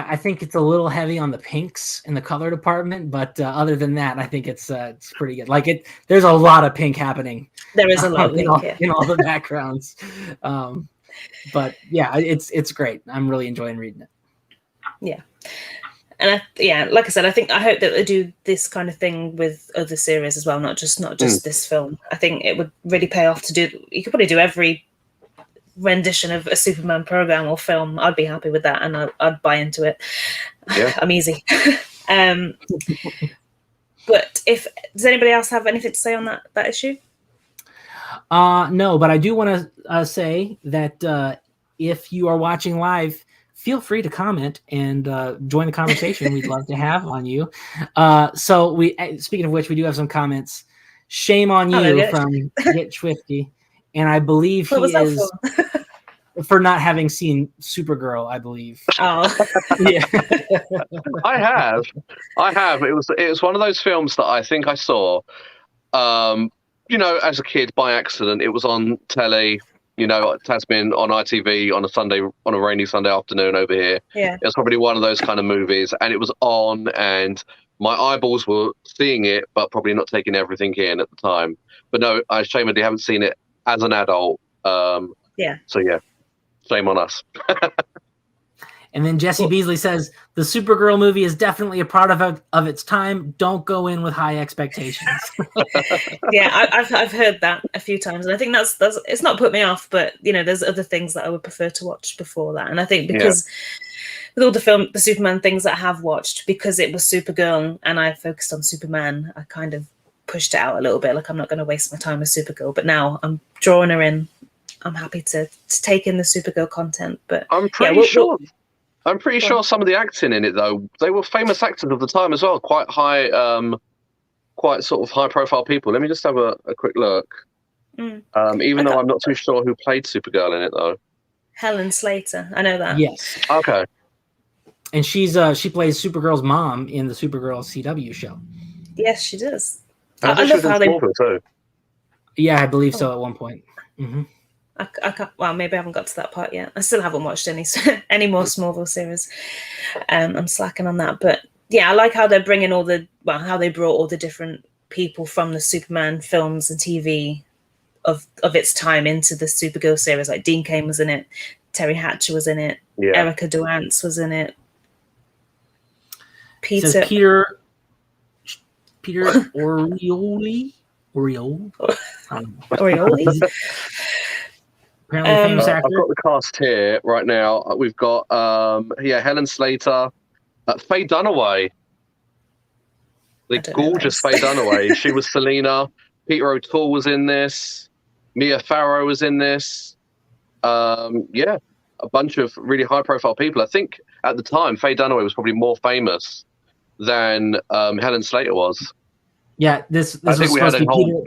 I think it's a little heavy on the pinks in the color department, but other than that, I think it's pretty good. Like there's a lot of pink happening. There is a lot of pink in all the backgrounds. But yeah, it's great. I'm really enjoying reading it. Yeah. And like I said, I hope that they do this kind of thing with other series as well, not just this film. I think it would really pay off to do. You could probably do every rendition of a Superman program or film. I'd be happy with that, and I'd buy into it. Yeah. I'm easy. But does anybody else have anything to say on that issue? No, but I do want to say that if you are watching live, feel free to comment and join the conversation. We'd love to have on you. So speaking of which, we do have some comments. Shame on you from Get Swifty. And I believe he is for not having seen Supergirl, I believe. Oh, yeah. I have. It was one of those films that I think I saw, as a kid by accident. It was on telly, Tasmin on ITV on a rainy Sunday afternoon over here. Yeah. It was probably one of those kind of movies, and it was on, and my eyeballs were seeing it, but probably not taking everything in at the time. But no, I ashamedly haven't seen it as an adult. Yeah. So yeah, shame on us. And then Jesse Beasley says the Supergirl movie is definitely a product of its time. Don't go in with high expectations. Yeah, I've heard that a few times, and I think that's it's not put me off, but there's other things that I would prefer to watch before that, and I think because with all the Superman things that I have watched, because it was Supergirl and I focused on Superman, I kind of pushed it out a little bit. Like, I'm not going to waste my time with Supergirl, but now I'm drawing her in. I'm happy to take in the Supergirl content, but I'm pretty sure. I'm pretty sure some of the acting in it, though, they were famous actors of the time as well. Quite high, quite sort of high-profile people. Let me just have a quick look. Even though I'm not too sure who played Supergirl in it, though. Helen Slater, I know that. Yes. Okay. And she plays Supergirl's mom in the Supergirl CW show. Yes, she does. I love how they. Too. Yeah, I believe so at one point. Mm-hmm. I can't, well, maybe I haven't got to that part yet. I still haven't watched any more Smallville series. I'm slacking on that, but yeah, I like how they're bringing how they brought all the different people from the Superman films and TV of its time into the Supergirl series. Like Dean Cain was in it, Terry Hatcher was in it, Erica Durance was in it. Peter Orioli. Apparently famous actor. I've got the cast here right now. We've got Helen Slater, Faye Dunaway, the gorgeous Faye Dunaway. She was Selena. Peter O'Toole was in this. Mia Farrow was in this. A bunch of really high-profile people. I think at the time Faye Dunaway was probably more famous than Helen Slater was. Yeah, this was supposed to be Peter.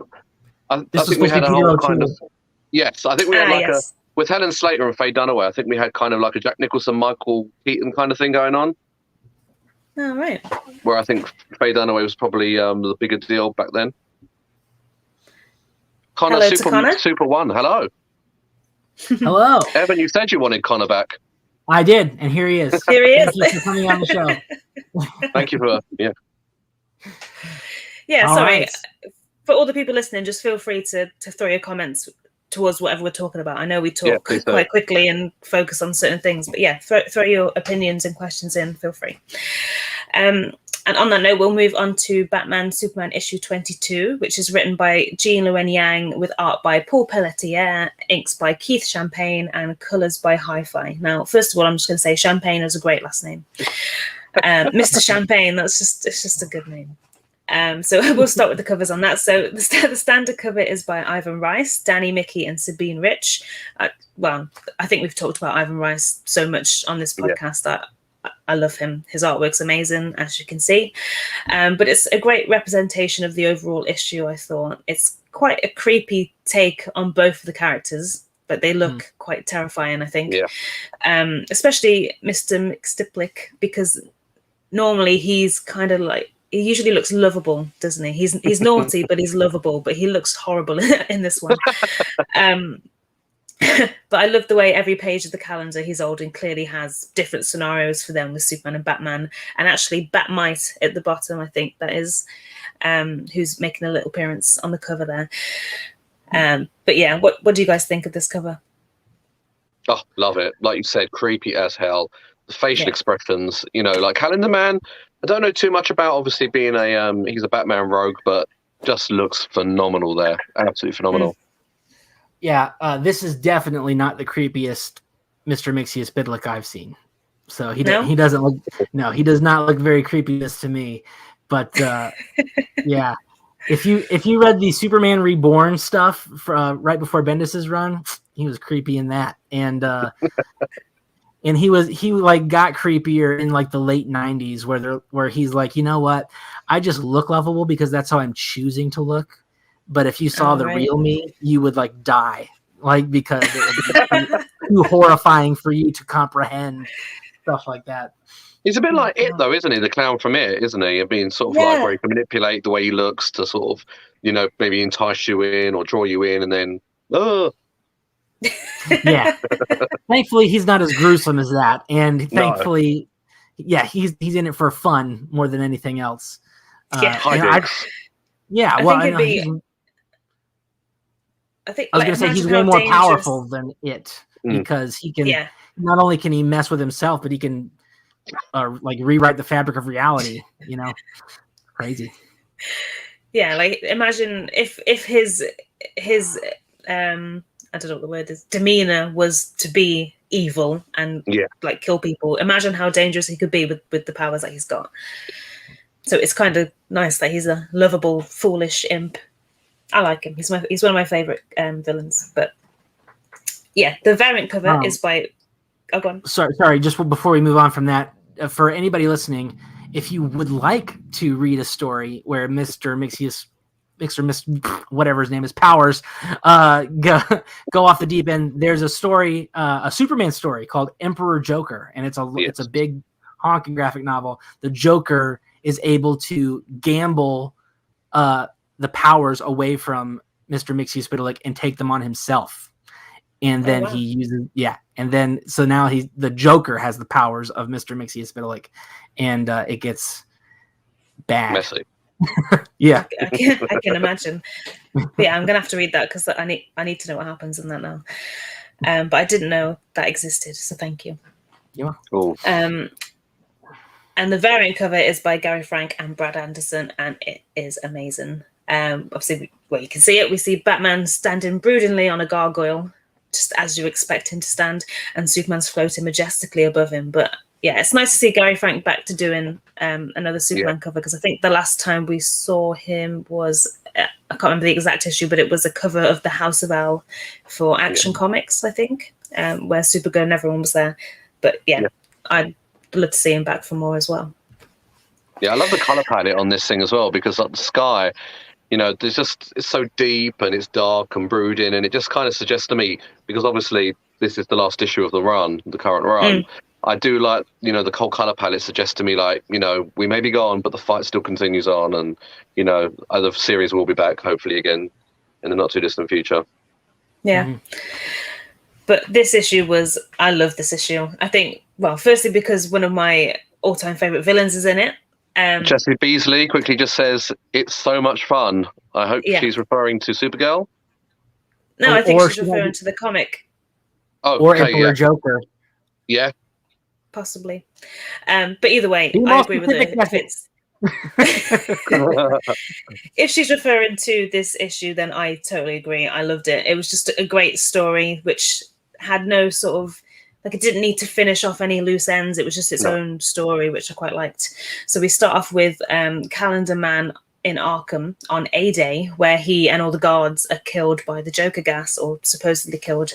I think we had a whole kind of. Yes, I think we had with Helen Slater and Faye Dunaway, I think we had kind of like a Jack Nicholson, Michael Keaton kind of thing going on. Oh, right. Where I think Faye Dunaway was probably the bigger deal back then. Connor, Super One, hello. Hello. Evan, you said you wanted Connor back. I did, and here he is. Here he is. Thank you for coming on the show. Thank you for, Yeah, all sorry. Right. For all the people listening, just feel free to throw your comments towards whatever we're talking about. I know we talk quite quickly and focus on certain things, but yeah, throw your opinions and questions in. Feel free. And on that note, we'll move on to Batman Superman issue 22, which is written by Jean Luen Yang with art by Paul Pelletier, inks by Keith Champagne, and colors by Hi-Fi. Now, first of all, I'm just going to say Champagne is a great last name. Mr. Champagne, it's just a good name. So we'll start with the covers on that. So the standard cover is by Ivan Rice, Danny Mickey, and Sabine Rich. I think we've talked about Ivan Rice so much on this podcast that I love him. His artwork's amazing, as you can see. But it's a great representation of the overall issue, I thought. It's quite a creepy take on both of the characters, but they look quite terrifying, I think. Yeah. Especially Mr. McStiplick, because normally he's kind of like, he usually looks lovable, doesn't he? He's naughty, but he's lovable, but he looks horrible in this one. But I love the way every page of the calendar he's holding clearly has different scenarios for them with Superman and Batman, and actually Batmite at the bottom, I think that is, who's making a little appearance on the cover there. But yeah, what do you guys think of this cover? Oh, love it. Like you said, creepy as hell. The facial expressions, like Calendar Man, I don't know too much about, obviously being he's a Batman rogue, but just looks phenomenal there. Absolutely phenomenal. Yeah, this is definitely not the creepiest Mr. Mxyzptlk I've seen. So he doesn't look. No, he does not look very creepy to me. But yeah, if you read the Superman Reborn stuff right before Bendis's run, he was creepy in that, and he got creepier in like the late '90s where he's like, you know what, I just look lovable because that's how I'm choosing to look. But if you saw the real me, you would like die, like because it would be too horrifying for you to comprehend, stuff like that. He's a bit like It, though, isn't he? The clown from It, isn't he? And being sort of like where he can manipulate the way he looks to sort of, maybe entice you in or draw you in, and then yeah. Thankfully, he's not as gruesome as that, and thankfully, he's in it for fun more than anything else. I was going to say he's way more powerful than It because he can not only can he mess with himself, but he can rewrite the fabric of reality. Crazy. Yeah, like imagine if his I don't know what the word is, demeanor was to be evil and like kill people. Imagine how dangerous he could be with the powers that he's got. So it's kind of nice that he's a lovable, foolish imp. I like him. He's one of my favorite villains. But yeah, the variant cover is by. Oh, go on. Sorry. Just before we move on from that, for anybody listening, if you would like to read a story where Mr. whatever his name is, Powers, go off the deep end, there's a story, a Superman story called Emperor Joker, and it's a big honking graphic novel. The Joker is able to gamble the powers away from Mr. Mxyzptlk and take them on himself. And then he uses, and then so now the Joker has the powers of Mr. Mxyzptlk, and it gets bad. Messy. Yeah, I can imagine. But yeah, I'm gonna have to read that because I need to know what happens in that now. But I didn't know that existed, so thank you. Yeah. Cool. And the variant cover is by Gary Frank and Brad Anderson, and it is amazing. Obviously, you can see it. We see Batman standing broodingly on a gargoyle, just as you expect him to stand, and Superman's floating majestically above him. But yeah, it's nice to see Gary Frank back to doing another Superman cover, because I think the last time we saw him was, I can't remember the exact issue, but it was a cover of the House of L for Action Comics, I think, where Supergirl and everyone was there. But I'd love to see him back for more as well. Yeah, I love the color palette on this thing as well, because like the sky, it's so deep and it's dark and brooding, and it just kind of suggests to me, because obviously this is the last issue of the current run. I do like, the whole color palette suggests to me like, we may be gone, but the fight still continues on, and the series will be back hopefully again in the not too distant future. Yeah. But this issue I love this issue. I think, well, firstly because one of my all-time favorite villains is in it. Jessie Beasley quickly just says, it's so much fun. I hope she's referring to Supergirl. No, I think she's referring to the comic. Oh, or Emperor Joker. Yeah. Possibly. But either way, I agree with her. If she's referring to this issue, then I totally agree. I loved it. It was just a great story, which had no sort of, it didn't need to finish off any loose ends. It was just its own story, which I quite liked. So we start off with Calendar Man in Arkham on A-Day, where he and all the guards are killed by the Joker gas, or supposedly killed.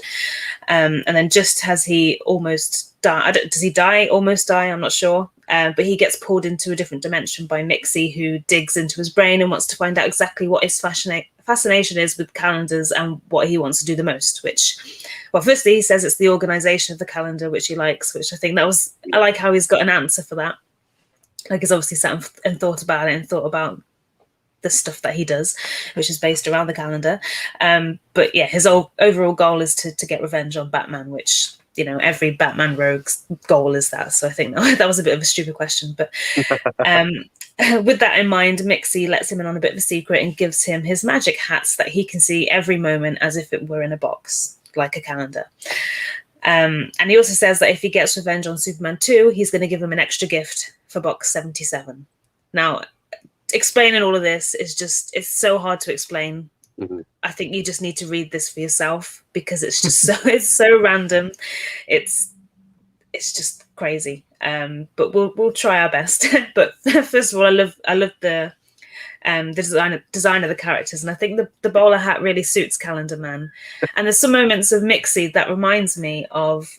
And then just as he almost died, does he almost die? I'm not sure. But he gets pulled into a different dimension by Mixie, who digs into his brain and wants to find out exactly what his fascination is with calendars and what he wants to do the most, which, well, firstly, he says it's the organization of the calendar, which he likes, which I think I like how he's got an answer for that. Like, he's obviously sat and thought about it and thought about the stuff that he does, which is based around the calendar. But yeah, his overall goal is to get revenge on Batman, which, you know, every Batman rogue's goal is that. So I think that was a bit of a stupid question. But with that in mind, Mixie lets him in on a bit of a secret and gives him his magic hats that he can see every moment as if it were in a box, like a calendar. And he also says that if he gets revenge on Superman 2, he's going to give him an extra gift for box 77. Now, explaining all of this is just, it's so hard to explain. Mm-hmm. I think you just need to read this for yourself because it's just it's so random. It's just crazy. But we'll try our best. But first of all, I love the design of the characters, and I think the bowler hat really suits Calendar Man. And there's some moments of Mixie that reminds me of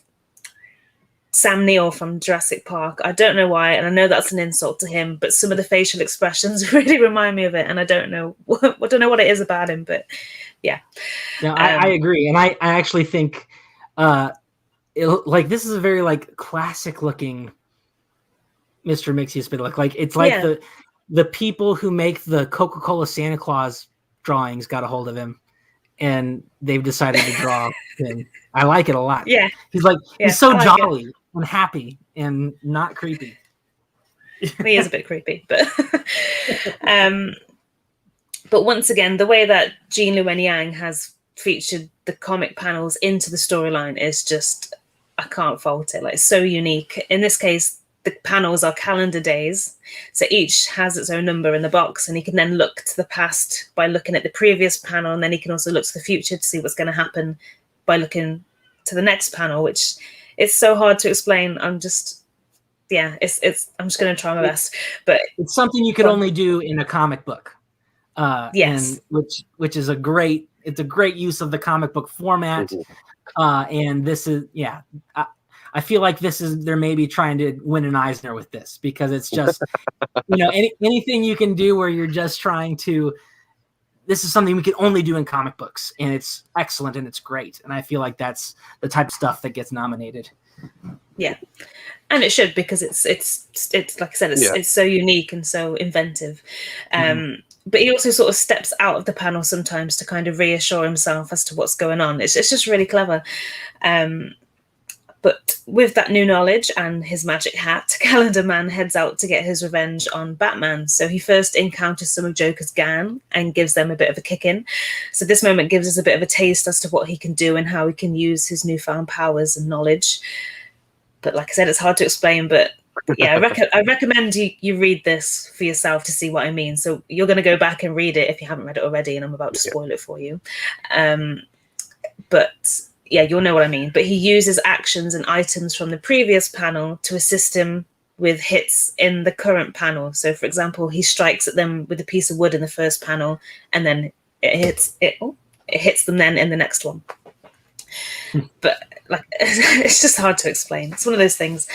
Sam Neill from Jurassic Park. I don't know why, and I know that's an insult to him, but some of the facial expressions really remind me of it, and I don't know what it is about him, but yeah. No, I agree, and I actually think this is a very like classic looking Mr. Mixie spin look. Like it's like the people who make the Coca-Cola Santa Claus drawings got a hold of him, and they've decided to draw him. I like it a lot. Yeah, he's so jolly and happy and not creepy. He is a bit creepy, but but once again, the way that Jean Luen Yang has featured the comic panels into the storyline is just, I can't fault it. Like, so unique. In this case, the panels are calendar days, so each has its own number in the box, and he can then look to the past by looking at the previous panel, and then he can also look to the future to see what's going to happen by looking to the next panel, which is so hard to explain. I'm just going to try my best, but it's something you could only do in a comic book. Yes, and which is a great use of the comic book format. And this is I feel like they're maybe trying to win an Eisner with this, because it's just, anything you can do where you're just trying to, this is something we can only do in comic books, and it's excellent and it's great. And I feel like that's the type of stuff that gets nominated. Yeah. And it should, because it's like I said, it's so unique and so inventive. But he also sort of steps out of the panel sometimes to kind of reassure himself as to what's going on. It's just really clever. But with that new knowledge and his magic hat, Calendar Man heads out to get his revenge on Batman. So he first encounters some of Joker's gang and gives them a bit of a kick-in. So this moment gives us a bit of a taste as to what he can do and how he can use his newfound powers and knowledge. But like I said, it's hard to explain, but yeah, I recommend you read this for yourself to see what I mean. So you're going to go back and read it if you haven't read it already, and I'm about to spoil it for you. But yeah, you'll know what I mean. But he uses actions and items from the previous panel to assist him with hits in the current panel. So, for example, he strikes at them with a piece of wood in the first panel, and then it hits them then in the next one. But like, it's just hard to explain. It's one of those things.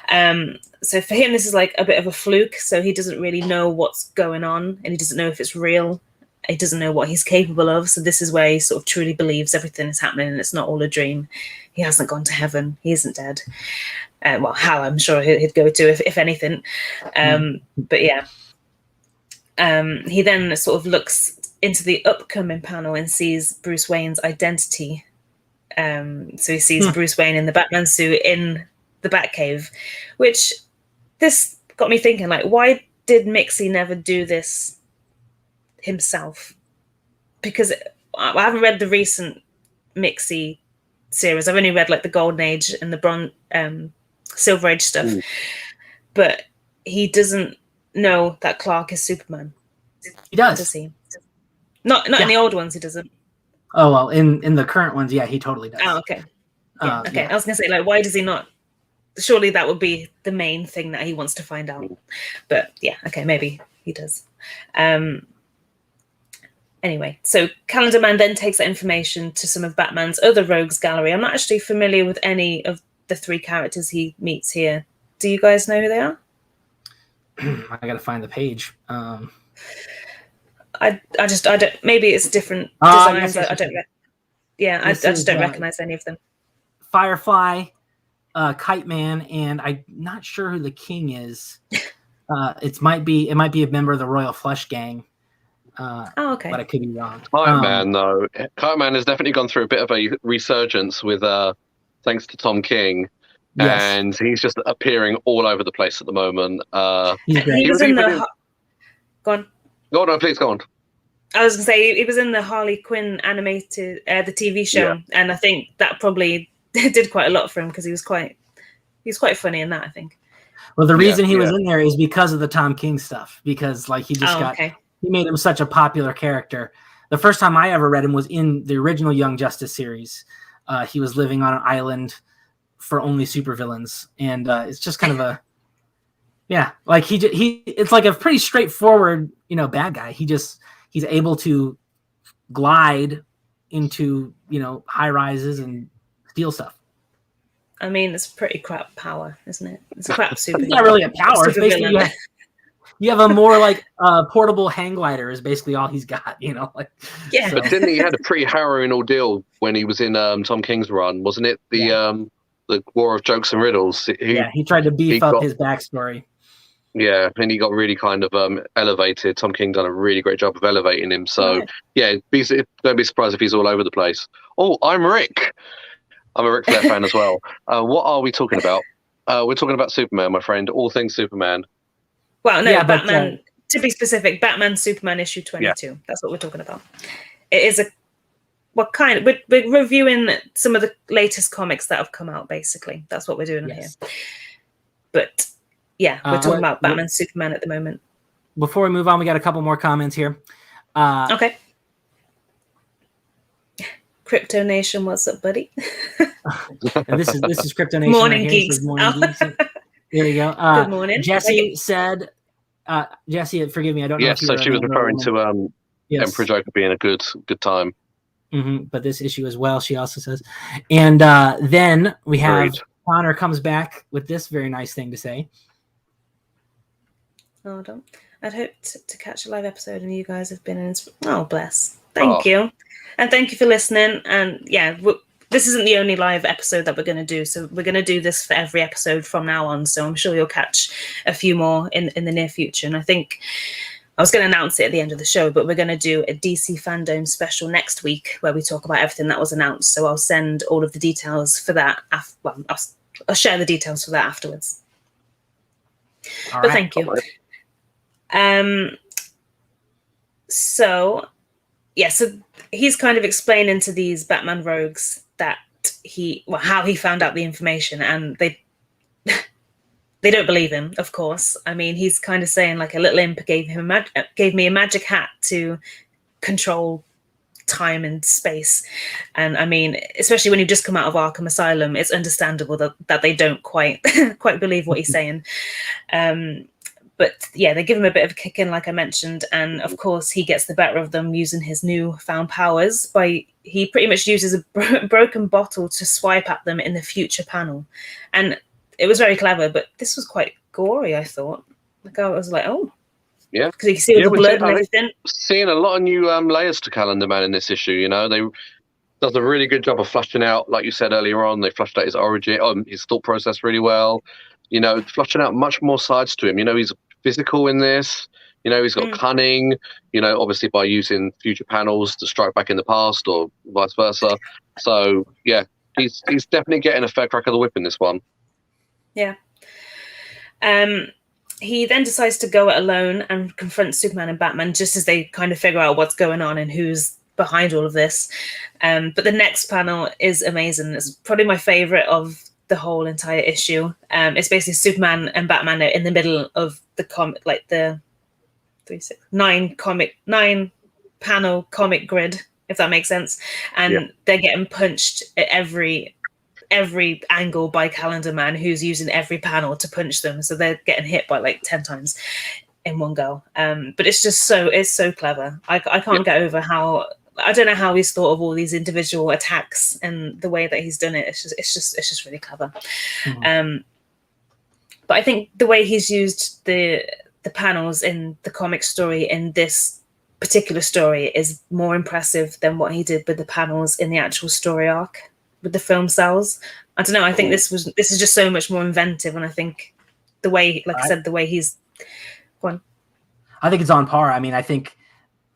So for him, this is like a bit of a fluke. So he doesn't really know what's going on, and he doesn't know if it's real. He doesn't know what he's capable of. So this is where he sort of truly believes everything is happening and it's not all a dream. He hasn't gone to heaven. He isn't dead. Well, hell, I'm sure he'd go to if anything. But yeah. He then sort of looks into the upcoming panel and sees Bruce Wayne's identity. So he sees Bruce Wayne in the Batman suit in the Batcave, which this got me thinking, like, why did Mixie never do this himself? Because I haven't read the recent Mixie series. I've only read like the Golden Age and the Silver Age stuff. But he doesn't know that Clark is Superman. He does. Does he? Not in the old ones, he doesn't. Oh, well, in the current ones, yeah, he totally does. Oh, okay. Yeah, okay. Yeah. I was going to say, like, why does he not? Surely that would be the main thing that he wants to find out. But yeah, okay, maybe he does. Anyway, so Calendar Man then takes that information to some of Batman's other rogues gallery. I'm not actually familiar with any of the three characters he meets here. Do you guys know who they are? I got to find the page. I don't. Maybe it's different designs. I don't. I just don't recognize any of them. Firefly, Kite Man, and I'm not sure who the King is. It might be a member of the Royal Flush Gang. okay. But I could be wrong. Kite Man, though. Kite Man has definitely gone through a bit of a resurgence with thanks to Tom King. Yes. And he's just appearing all over the place at the moment. He was in the... Go on. Go on, please go on. I was going to say, he was in the Harley Quinn animated, the TV show. And I think that probably did quite a lot for him because he was quite funny in that, I think. Well, the reason he was in there is because of the Tom King stuff, because like he just he made him such a popular character. The first time I ever read him was in the original Young Justice series. He was living on an island for only supervillains, and it's just kind of a like he it's like a pretty straightforward, bad guy. He's able to glide into, high rises and steal stuff. I mean, it's pretty crap power, isn't it? It's a crap super. It's not really a power. It's basically you have a more like portable hang glider is basically all he's got, Like, yeah. But didn't he had a pretty harrowing ordeal when he was in Tom King's run, wasn't it? The War of Jokes and Riddles. He tried to beef up his backstory. Yeah, and he got really kind of elevated. Tom King done a really great job of elevating him. So, don't be surprised if he's all over the place. Oh, I'm Rick. I'm a Ric Flair fan as well. What are we talking about? We're talking about Superman, my friend. All things Superman. Well, no, Batman. To be specific, Batman Superman issue 22. Yeah. That's what we're talking about. It is we're reviewing some of the latest comics that have come out, basically. That's what we're doing here. But yeah, we're talking about Batman Superman at the moment. Before we move on, we got a couple more comments here. Okay. Crypto Nation, what's up, buddy? And this is Crypto Nation. Morning right geeks. Morning geeks. There you go. Good morning. Jesse said, Jesse, forgive me, I don't know. Yes, so she was referring to Emperor Joker being a good time. Mm-hmm, but this issue as well, she also says. And then we have Connor comes back with this very nice thing to say. Hold on. I'd hoped to catch a live episode, and you guys have been in. Oh, bless. Thank you. And thank you for listening. And yeah, this isn't the only live episode that we're going to do. So we're going to do this for every episode from now on. So I'm sure you'll catch a few more in the near future. And I think I was going to announce it at the end of the show, but we're going to do a DC FanDome special next week where we talk about everything that was announced. So I'll send all of the details for that. I'll share the details for that afterwards. But thank you. So he's kind of explaining to these Batman rogues that how he found out the information, and they don't believe him, of course. I mean, he's kind of saying like a little imp gave me a magic hat to control time and space. And I mean, especially when you've just come out of Arkham Asylum, it's understandable that they don't quite believe what he's saying. But yeah, they give him a bit of a kick in, like I mentioned. And of course, he gets the better of them using his newfound powers. He pretty much uses a broken bottle to swipe at them in the future panel. And it was very clever, but this was quite gory, I thought. Like, I was like, oh. Yeah. Because you see all the blood and everything. Seeing a lot of new layers to Calendar Man in this issue, They does a really good job of fleshing out, like you said earlier on, they fleshed out his origin, his thought process really well. Fleshing out much more sides to him. He's physical in this. He's got cunning, obviously by using future panels to strike back in the past or vice versa. So, yeah, he's definitely getting a fair crack of the whip in this one. Yeah. He then decides to go it alone and confront Superman and Batman just as they kind of figure out what's going on and who's behind all of this. But the next panel is amazing. It's probably my favorite of the whole entire issue. It's basically Superman and Batman are in the middle of the comic, like the 9 panel comic grid, if that makes sense. And they're getting punched at every angle by Calendar Man, who's using every panel to punch them. So they're getting hit by like 10 times in one go. But it's so clever. I can't get over how, I don't know how he's thought of all these individual attacks and the way that he's done it. It's just really clever. Mm-hmm. But I think the way he's used the panels in the comic story in this particular story is more impressive than what he did with the panels in the actual story arc with the film cells. I don't know. I think this is just so much more inventive, and I think the way, like I said, the way he's gone. I think it's on par. I mean, I think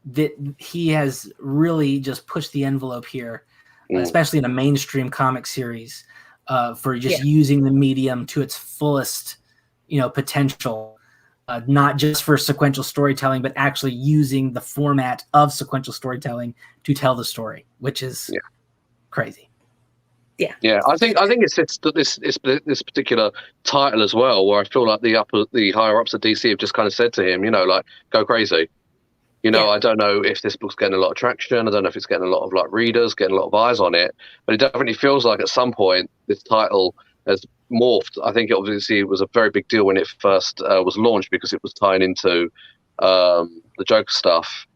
that he has really just pushed the envelope here, especially in a mainstream comic series, for just using the medium to its fullest, potential. Not just for sequential storytelling, but actually using the format of sequential storytelling to tell the story, which is crazy. Yeah. I think it's this particular title as well, where I feel like the higher ups at DC have just kind of said to him, like, go crazy. I don't know if this book's getting a lot of traction. I don't know if it's getting a lot of readers, getting a lot of eyes on it, but it definitely feels like at some point this title has morphed. I think it obviously was a very big deal when it first was launched because it was tying into the Joker stuff.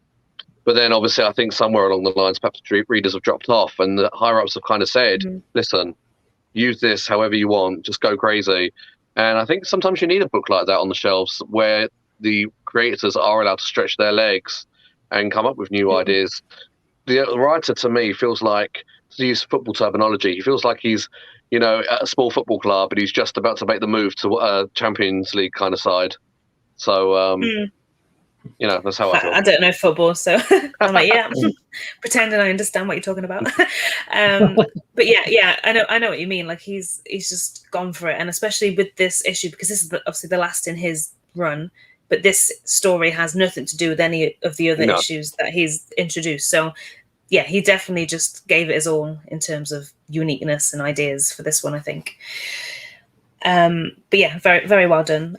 But then obviously I think somewhere along the lines, perhaps readers have dropped off and the higher ups have kind of said, listen, use this however you want, just go crazy. And I think sometimes you need a book like that on the shelves where the creators are allowed to stretch their legs and come up with new ideas. The writer, to me, feels like, to use football terminology, he feels like he's, at a small football club, but he's just about to make the move to a Champions League kind of side. So, that's how I feel. I don't know football, so I'm like, pretending I understand what you're talking about. But yeah, I know what you mean. Like he's just gone for it, and especially with this issue, because this is obviously the last in his run. But this story has nothing to do with any of the other issues that he's introduced. So, yeah, he definitely just gave it his all in terms of uniqueness and ideas for this one, I think. But yeah, very, very well done.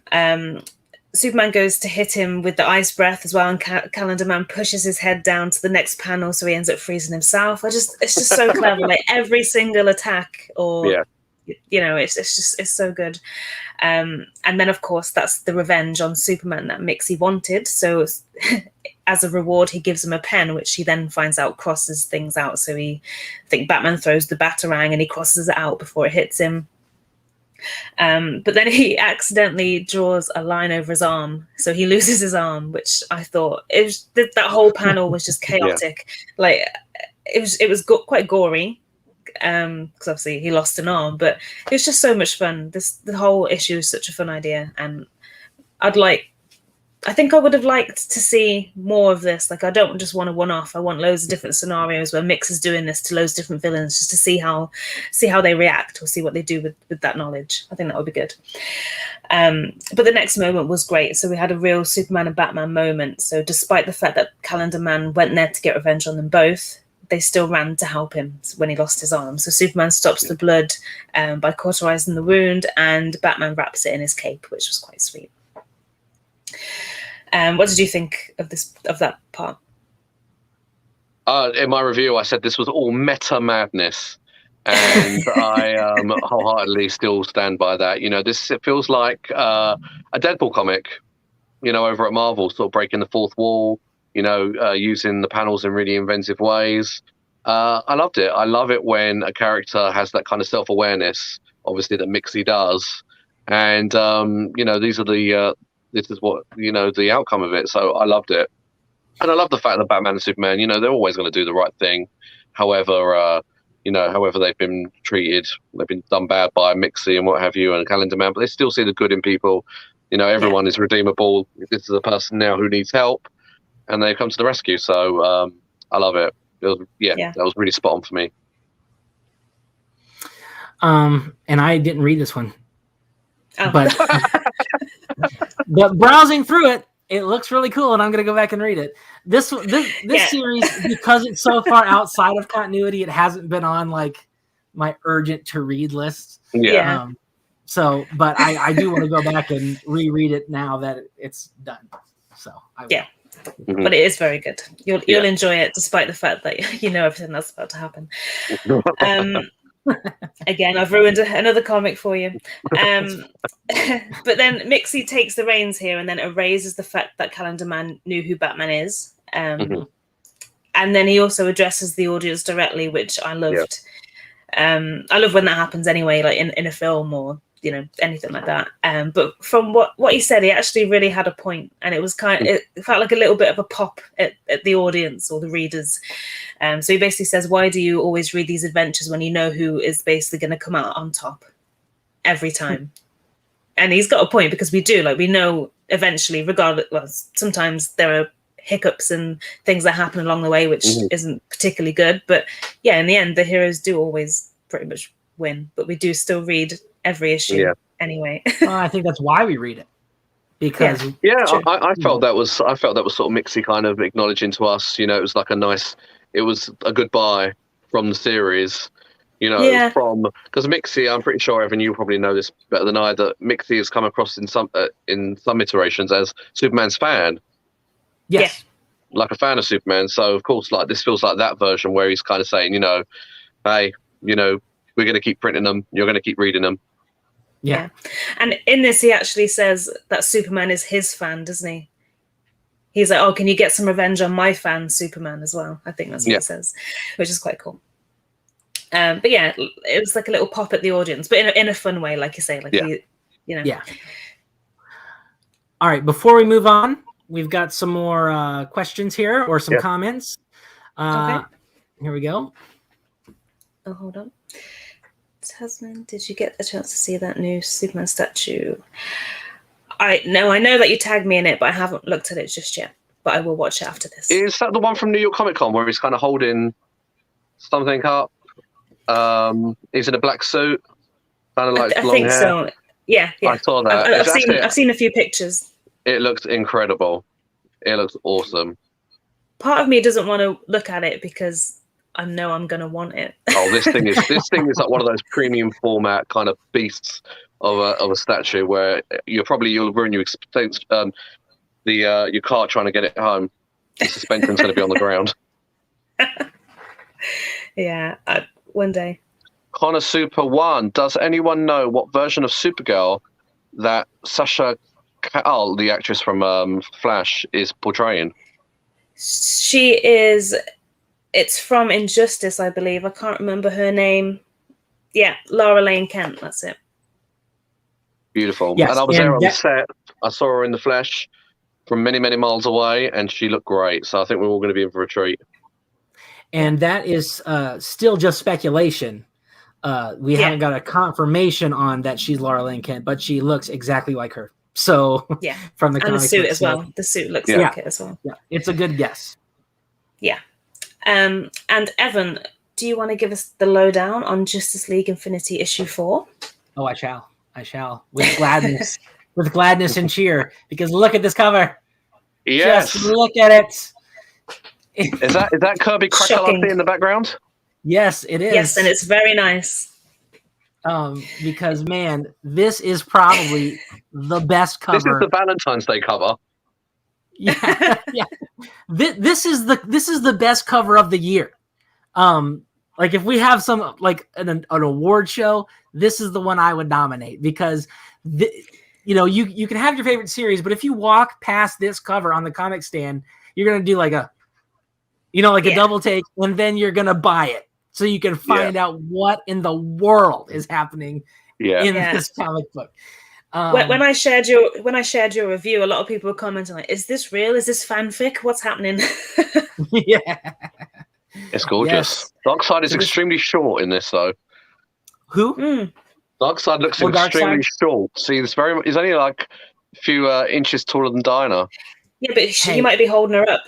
Superman goes to hit him with the ice breath as well, and Calendar Man pushes his head down to the next panel, so he ends up freezing himself. It's just so clever. Like every single attack, it's so good. And then of course that's the revenge on Superman that Mixie wanted. So as a reward, he gives him a pen, which he then finds out crosses things out. So I think Batman throws the Batarang and he crosses it out before it hits him. But then he accidentally draws a line over his arm, so he loses his arm, which I thought that whole panel was just chaotic. Like it was quite gory, because obviously he lost an arm, but it was just so much fun. The whole issue is such a fun idea, and I think I would have liked to see more of this. Like, I don't just want a one-off. I want loads of different scenarios where Mix is doing this to loads of different villains, just to see how they react or see what they do with that knowledge. I think that would be good. But the next moment was great. So we had a real Superman and Batman moment. So despite the fact that Calendar Man went there to get revenge on them both, they still ran to help him when he lost his arm. So Superman stops the blood by cauterizing the wound, and Batman wraps it in his cape, which was quite sweet. What did you think of that part? In my review, I said this was all meta madness, and I wholeheartedly still stand by that. It feels like a Deadpool comic, over at Marvel, sort of breaking the fourth wall, using the panels in really inventive ways. I loved it. I love it when a character has that kind of self-awareness, obviously, that Mixie does. And, this is what, the outcome of it. So I loved it. And I love the fact that Batman and Superman, they're always going to do the right thing. However they've been treated, they've been done bad by Mixie and what have you, and Calendar Man, but they still see the good in people. Everyone is redeemable. This is a person now who needs help, and they come to the rescue. So I love it. That was really spot on for me. And I didn't read this one. Oh. But browsing through it, it looks really cool, and I'm going to go back and read it. This series, because it's so far outside of continuity, it hasn't been on my urgent to read list. Yeah. But I do want to go back and reread it now that it's done. So I will. Yeah. Mm-hmm. But it is very good. You'll enjoy it, despite the fact that everything that's about to happen. Again, I've ruined another comic for you. But then Mixie takes the reins here and then erases the fact that Calendar Man knew who Batman is. And then he also addresses the audience directly, which I loved. I love when that happens anyway, like in a film or anything like that. But from what he said, he actually really had a point, and it felt like a little bit of a pop at the audience or the readers. So he basically says, why do you always read these adventures when you know who is basically going to come out on top every time? And he's got a point, because we do, we know eventually, regardless, well, sometimes there are hiccups and things that happen along the way, which isn't particularly good. But yeah, in the end, the heroes do always pretty much win. But we do still read every issue anyway. Well, I think that's why we read it. Because I felt that was sort of Mixie kind of acknowledging to us, it was like it was a goodbye from the series, because Mixie, I'm pretty sure, Evan, you probably know this better than I, that Mixie has come across in some iterations as Superman's fan. Yes. Like a fan of Superman. So of course, like this feels like that version where he's kind of saying, hey, we're going to keep printing them. You're going to keep reading them. Yeah. And in this, he actually says that Superman is his fan, doesn't he? He's like, oh, can you get some revenge on my fan, Superman, as well? I think that's what he says, which is quite cool. But yeah, it was like a little pop at the audience, but in a fun way, like you say. Yeah. All right, before we move on, we've got some more questions here or some comments. Okay. Here we go. Oh, hold on. Tasmin, did you get a chance to see that new Superman statue? I know that you tagged me in it, but I haven't looked at it just yet. But I will watch it after this. Is that the one from New York Comic Con where he's kind of holding something up? He's in a black suit, kind of like I long think hair. so. Yeah. I saw that. I've seen a few pictures. It looks incredible. It looks awesome. Part of me doesn't want to look at it because I know I'm going to want it. Oh, this thing is like one of those premium format kind of beasts of a statue where you'll ruin your your car trying to get it home. The suspension's going to be on the ground. Yeah, one day. Connor Super 1. Does anyone know what version of Supergirl that Sasha Kal, the actress from Flash, is portraying? She is. It's from Injustice, I believe. I can't remember her name. Yeah, Laura Lane Kent. That's it. Beautiful. Yes, and I was there on the set. I saw her in the flesh from many, many miles away, and she looked great. So I think we're all going to be in for a treat. And that is still just speculation. We haven't got a confirmation on that she's Laura Lane Kent, but she looks exactly like her. So from the and the suit as well. The suit looks like it as well. Yeah, it's a good guess. Yeah. And Evan, do you want to give us the lowdown on Justice League Infinity issue 4? Oh, I shall. With gladness. With gladness and cheer. Because look at this cover. Yes. Just look at it. Is that Kirby Crackle in the background? Yes, it is. Yes, and it's very nice. Because man, this is probably the best cover. This is the Valentine's Day cover. Yeah. This is the best cover of the year. Like if we have some like an award show, this is the one I would nominate because you can have your favorite series, but if you walk past this cover on the comic stand, you're gonna do like a double take, and then you're gonna buy it so you can find out what in the world is happening in this comic book. When I shared your review, a lot of people were commenting like, "Is this real? Is this fanfic? What's happening?" Yeah, it's gorgeous. Yes. Darkseid is extremely short in this, though. Who? Darkseid looks extremely short. See, he's only like a few inches taller than Dinah. Yeah, but she might be holding her up.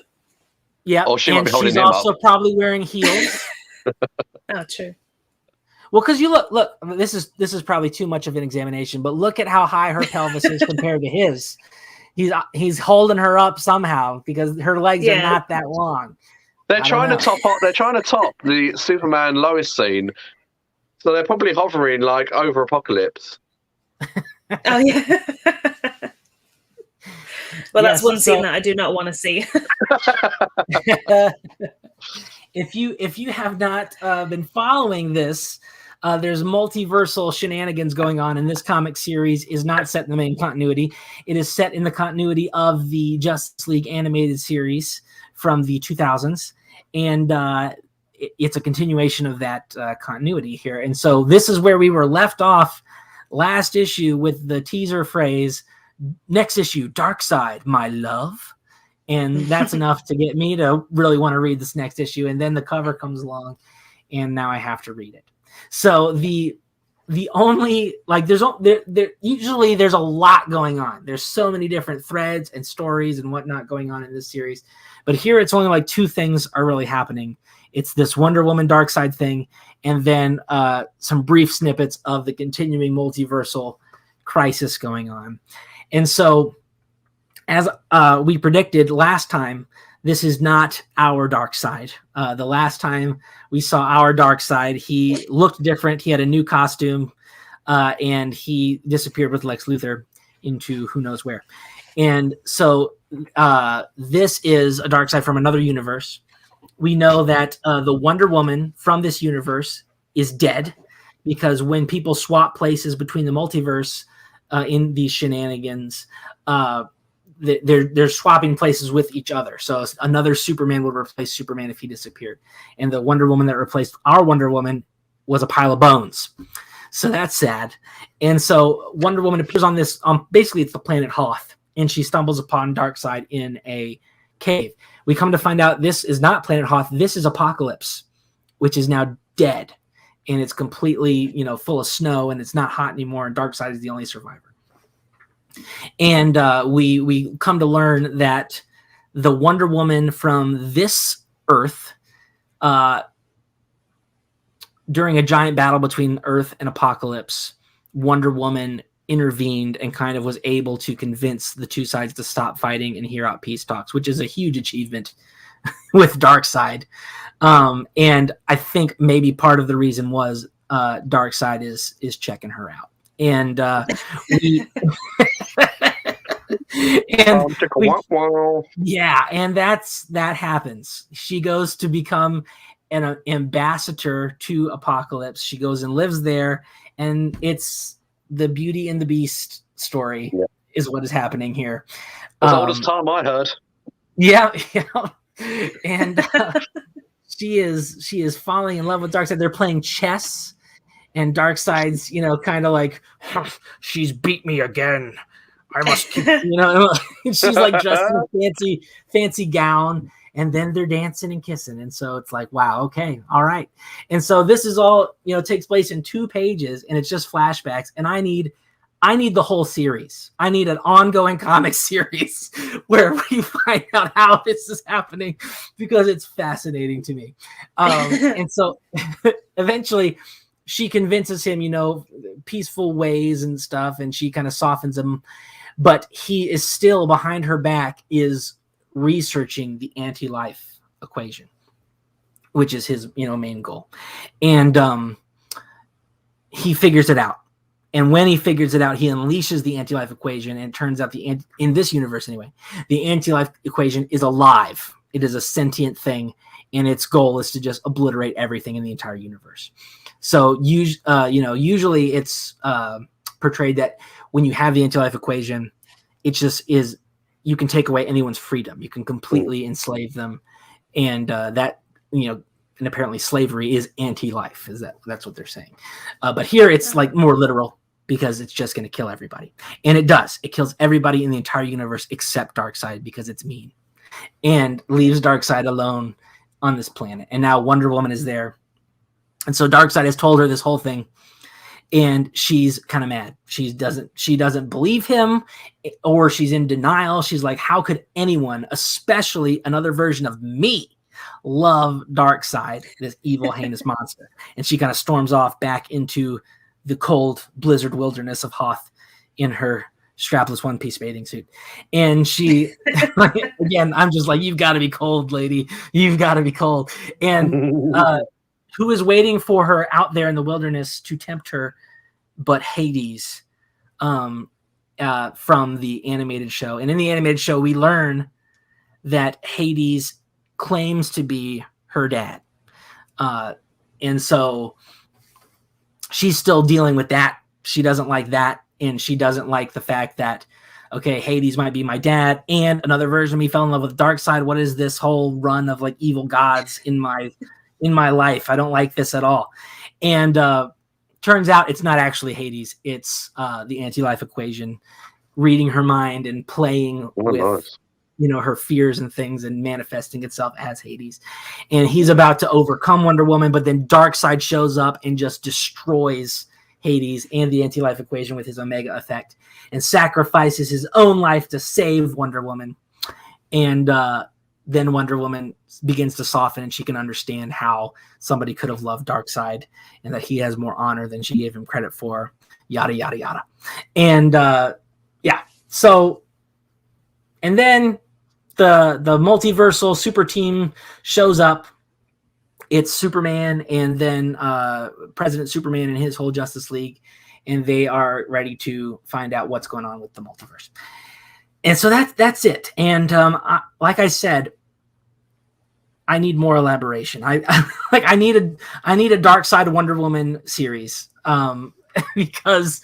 Yeah, or she might be holding him up. She's also probably wearing heels. Oh, true. Well, because you look. This is probably too much of an examination, but look at how high her pelvis is compared to his. He's holding her up somehow because her legs are not that long. They're trying to top the Superman Lois scene, so they're probably hovering like over Apocalypse. Oh yeah. Well, that's one scene that I do not want to see. If you have not been following this, there's multiversal shenanigans going on, and this comic series is not set in the main continuity. It is set in the continuity of the Justice League animated series from the 2000s, and it's a continuation of that continuity here. And so this is where we were left off last issue with the teaser phrase, "Next issue, Darkseid, my love." And that's enough to get me to really want to read this next issue. And then the cover comes along, and now I have to read it. So the the only usually there's a lot going on. There's so many different threads and stories and whatnot going on in this series, but here it's only like two things are really happening. It's this Wonder Woman Darkseid thing, and then some brief snippets of the continuing multiversal crisis going on. And so, as we predicted last time, this is not our Darkseid. The last time we saw our Darkseid, he looked different. He had a new costume, and he disappeared with Lex Luthor into who knows where. And so this is a Darkseid from another universe. We know that the Wonder Woman from this universe is dead, because when people swap places between the multiverse in these shenanigans, they're swapping places with each other. So another Superman would replace Superman if he disappeared. And the Wonder Woman that replaced our Wonder Woman was a pile of bones. So that's sad. And so Wonder Woman appears on this, basically it's the planet Hoth, and she stumbles upon Darkseid in a cave. We come to find out this is not planet Hoth. This is Apocalypse, which is now dead. And it's completely, full of snow, and it's not hot anymore. And Darkseid is the only survivor. And we come to learn that the Wonder Woman from this Earth, during a giant battle between Earth and Apocalypse, Wonder Woman intervened and kind of was able to convince the two sides to stop fighting and hear out peace talks, which is a huge achievement with Darkseid. And I think maybe part of the reason was Darkseid is checking her out. And and that happens. She goes to become an ambassador to Apocalypse. She goes and lives there, and it's the Beauty and the Beast story is what is happening here. As old as time, I heard. Yeah. And she is falling in love with Darkseid. They're playing chess. And Darkseid's, kind of like, she's beat me again. I must keep, she's like dressed in a fancy gown, and then they're dancing and kissing. And so it's like, wow, okay, all right. And so this is all, takes place in 2 pages, and it's just flashbacks. And I need the whole series. I need an ongoing comic series where we find out how this is happening, because it's fascinating to me. And so eventually, she convinces him, peaceful ways and stuff, and she kind of softens him. But he is still, behind her back, is researching the anti-life equation, which is his, main goal. And he figures it out. And when he figures it out, he unleashes the anti-life equation, and it turns out in this universe anyway, the anti-life equation is alive. It is a sentient thing, and its goal is to just obliterate everything in the entire universe. So, usually it's portrayed that when you have the anti-life equation, it just is, you can take away anyone's freedom. You can completely enslave them. And that, and apparently slavery is anti-life. That's what they're saying. But here it's like more literal, because it's just going to kill everybody. And it does. It kills everybody in the entire universe except Darkseid, because it's mean, and leaves Darkseid alone on this planet. And now Wonder Woman is there. And so Darkseid has told her this whole thing, and she's kind of mad. She doesn't believe him, or she's in denial. She's like, how could anyone, especially another version of me, love Darkseid, this evil, heinous monster? And she kind of storms off back into the cold blizzard wilderness of Hoth in her strapless one-piece bathing suit. And she, again, I'm just like, you've got to be cold, lady. You've got to be cold. And who is waiting for her out there in the wilderness to tempt her but Hades, from the animated show. And in the animated show, we learn that Hades claims to be her dad. And so she's still dealing with that. She doesn't like that. And she doesn't like the fact that, okay, Hades might be my dad, and another version of me fell in love with Darkseid. What is this whole run of like evil gods in my life? I don't like this at all. And turns out it's not actually Hades. It's the anti-life equation reading her mind and playing with her fears and things, and manifesting itself as Hades. And he's about to overcome Wonder Woman, but then Darkseid shows up and just destroys Hades and the anti-life equation with his Omega effect, and sacrifices his own life to save Wonder Woman. And then Wonder Woman begins to soften, and she can understand how somebody could have loved Darkseid and that he has more honor than she gave him credit for, yada, yada, yada. And so, and then the multiversal super team shows up. It's Superman and then President Superman and his whole Justice League, and they are ready to find out what's going on with the multiverse. And so that's it. And like I said, I need more elaboration. I need a Darkseid Wonder Woman series because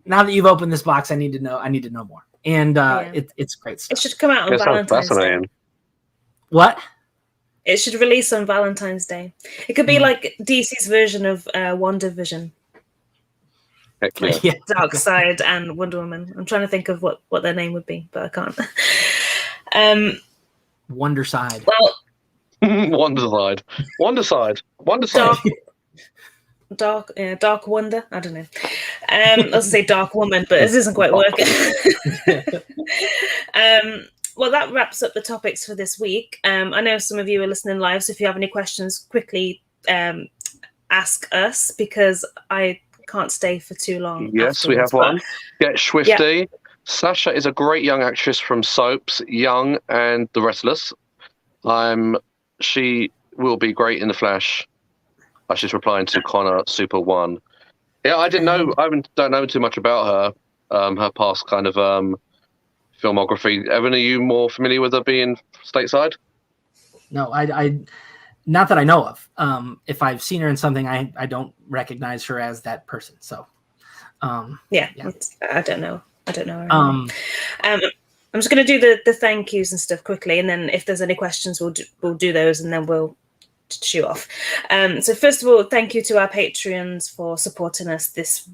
now that you've opened this box, I need to know more. And it's great stuff. It should come out on Valentine's Day. What? It should release on Valentine's Day. It could be like DC's version of WandaVision. Yeah. Darkseid and Wonder Woman. I'm trying to think of what their name would be, but I can't. Wonderside. Well, Wonderside. Dark Wonder. I don't know. I was gonna say Dark Woman, but this isn't quite working. Well, that wraps up the topics for this week. I know some of you are listening live, so if you have any questions, quickly ask us, because I can't stay for too long. Yes, we have one. Get Swifty. Yeah. Sasha is a great young actress from soaps, Young and The Restless. She will be great in The Flash. She's replying to Connor Super One. Yeah, I didn't know. Don't know too much about her. Her past kind of filmography. Evan, are you more familiar with her being stateside? No, I not that I know of. If I've seen her in something, I don't recognize her as that person. So, I don't know. Her I'm just going to do the thank yous and stuff quickly, and then if there's any questions, we'll do those, and then we'll shoot off. So first of all, thank you to our Patreons for supporting us this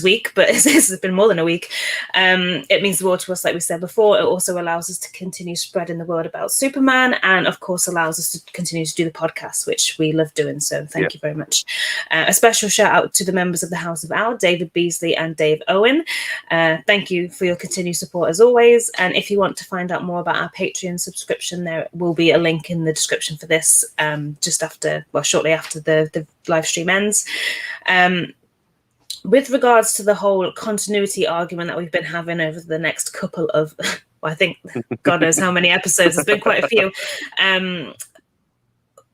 week, but it's been more than a week. It means the world to us, like we said before. It also allows us to continue spreading the word about Superman, and of course allows us to continue to do the podcast, which we love doing. So thank you very much. A special shout out to the members of the House of Al, David Beasley and Dave Owen. Thank you for your continued support as always. And if you want to find out more about our Patreon subscription, there will be a link in the description for this, shortly after the live stream ends. With regards to the whole continuity argument that we've been having over the next couple of, I think, God knows how many episodes, there's been quite a few.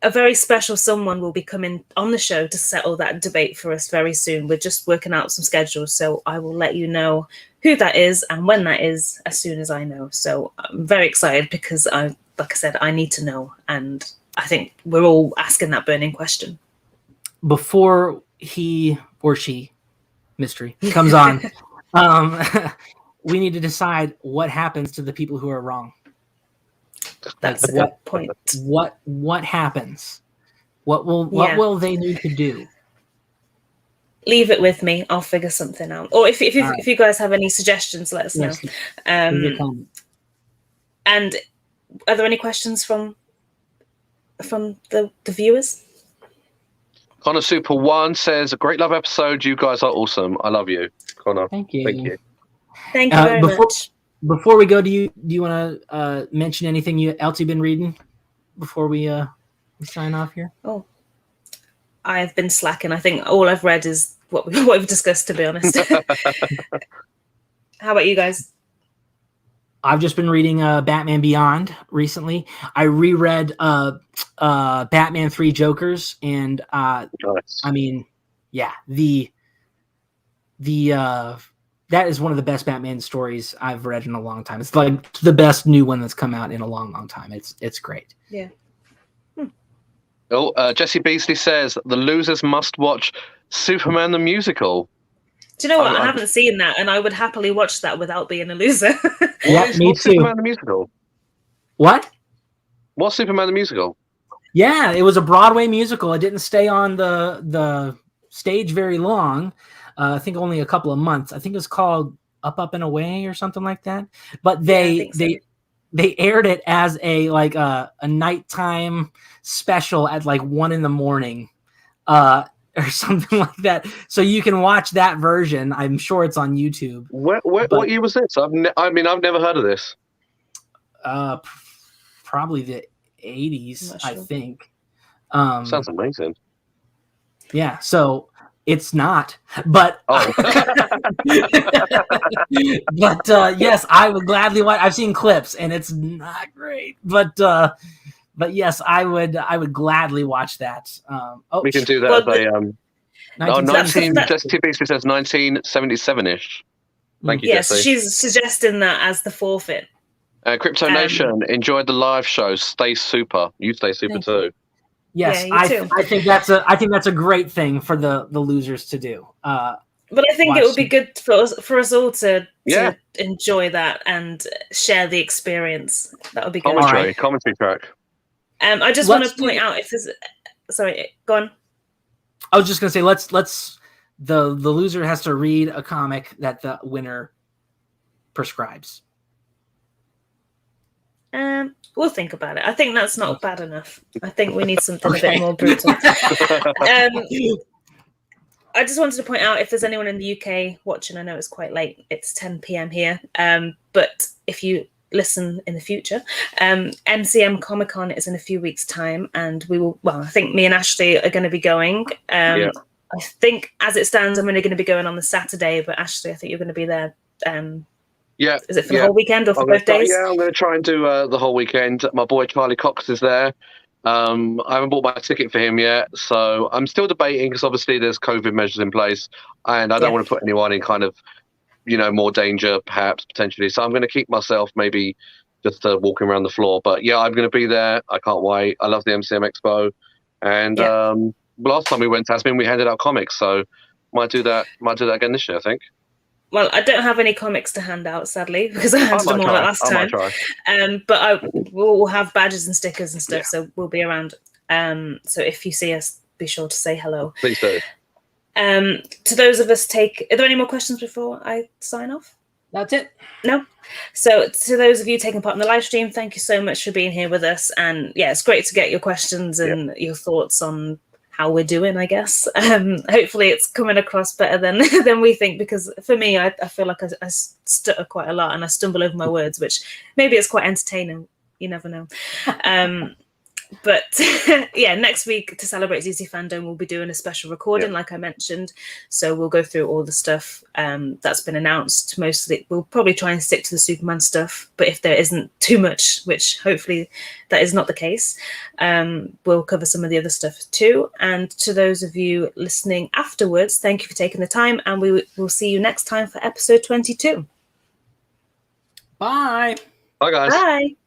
A very special someone will be coming on the show to settle that debate for us very soon. We're just working out some schedules, so I will let you know who that is and when that is as soon as I know. So I'm very excited because, like I said, I need to know, and I think we're all asking that burning question. Before he or she, mystery, comes on, we need to decide what happens to the people who are wrong. That's a good point. What happens? What will they need to do? Leave it with me. I'll figure something out. Or if you guys have any suggestions, let us know. And are there any questions from the viewers? Connor Super One says, "A great love episode. You guys are awesome. I love you, Connor. Thank you. Thank you very much." Before we go, do you want to mention anything else you've been reading before we sign off here? Oh, I've been slacking. I think all I've read is what we've discussed, to be honest. How about you guys? I've just been reading Batman Beyond recently. I reread Batman 3 Jokers, and nice. I mean, yeah, that is one of the best Batman stories I've read in a long time. It's like the best new one that's come out in a long, long time. It's great. Yeah. Oh, Jesse Beasley says the losers must watch Superman the musical. Do you know what? I haven't seen that, and I would happily watch that without being a loser. Yeah, me too. Superman the musical. What? What's Superman the musical? Yeah, it was a Broadway musical. It didn't stay on the stage very long. I think only a couple of months. I think it was called Up and Away or something like that. But they aired it as a nighttime special at like 1 a.m. or something like that. So you can watch that version. I'm sure it's on YouTube. What year was this? I've never heard of this. Probably the 80s, Sure. I think. Sounds amazing. Yeah, so it's not, but oh. but yes, I would gladly watch. I've seen clips, and it's not great, but yes, I would gladly watch that. We can do that as a 19 Jesse basically says 1977-ish. Thank you, yes, Jesse. she's suggesting that as the forfeit. Crypto Nation, enjoyed the live show. Stay super. You stay super too. Yes, yeah, I think that's a great thing for the losers to do. But I think it would be good for us all to enjoy that and share the experience. That would be good. Commentary track. I just want to point out if there's. Sorry, go on. I was just gonna say let's the loser has to read a comic that the winner prescribes. We'll think about it. I think that's not bad enough. I think we need something a bit more brutal. I just wanted to point out if there's anyone in the UK watching, I know it's quite late. It's 10 p.m. here. But if you listen in the future, MCM Comic Con is in a few weeks' time, and we will. Well, I think me and Ashley are going to be going. I think, as it stands, I'm only going to be going on the Saturday. But Ashley, I think you're going to be there. Is it for the whole weekend or for both days? Yeah, I'm going to try and do the whole weekend. My boy Charlie Cox is there. I haven't bought my ticket for him yet, so I'm still debating because obviously there's COVID measures in place, and I don't want to put anyone in kind of, more danger, perhaps potentially. So I'm going to keep myself maybe just walking around the floor. But yeah, I'm going to be there. I can't wait. I love the MCM Expo, and last time we went to Tasmin, we handed out comics, so might do that again this year, I think. Well, I don't have any comics to hand out, sadly, because I handed them all out last time. But we'll have badges and stickers and stuff, so we'll be around. So if you see us, be sure to say hello. Please do. To those of us are there any more questions before I sign off? That's it. No? So to those of you taking part in the live stream, thank you so much for being here with us. And yeah, it's great to get your questions and your thoughts on how we're doing, I guess. Hopefully it's coming across better than we think, because for me, I feel like I stutter quite a lot and I stumble over my words, which maybe it's quite entertaining. You never know. But yeah, next week to celebrate ZZ FanDome, we'll be doing a special recording, like I mentioned. So we'll go through all the stuff that's been announced. Mostly, we'll probably try and stick to the Superman stuff. But if there isn't too much, which hopefully that is not the case, we'll cover some of the other stuff too. And to those of you listening afterwards, thank you for taking the time. And we will see you next time for episode 22. Bye. Bye, guys. Bye.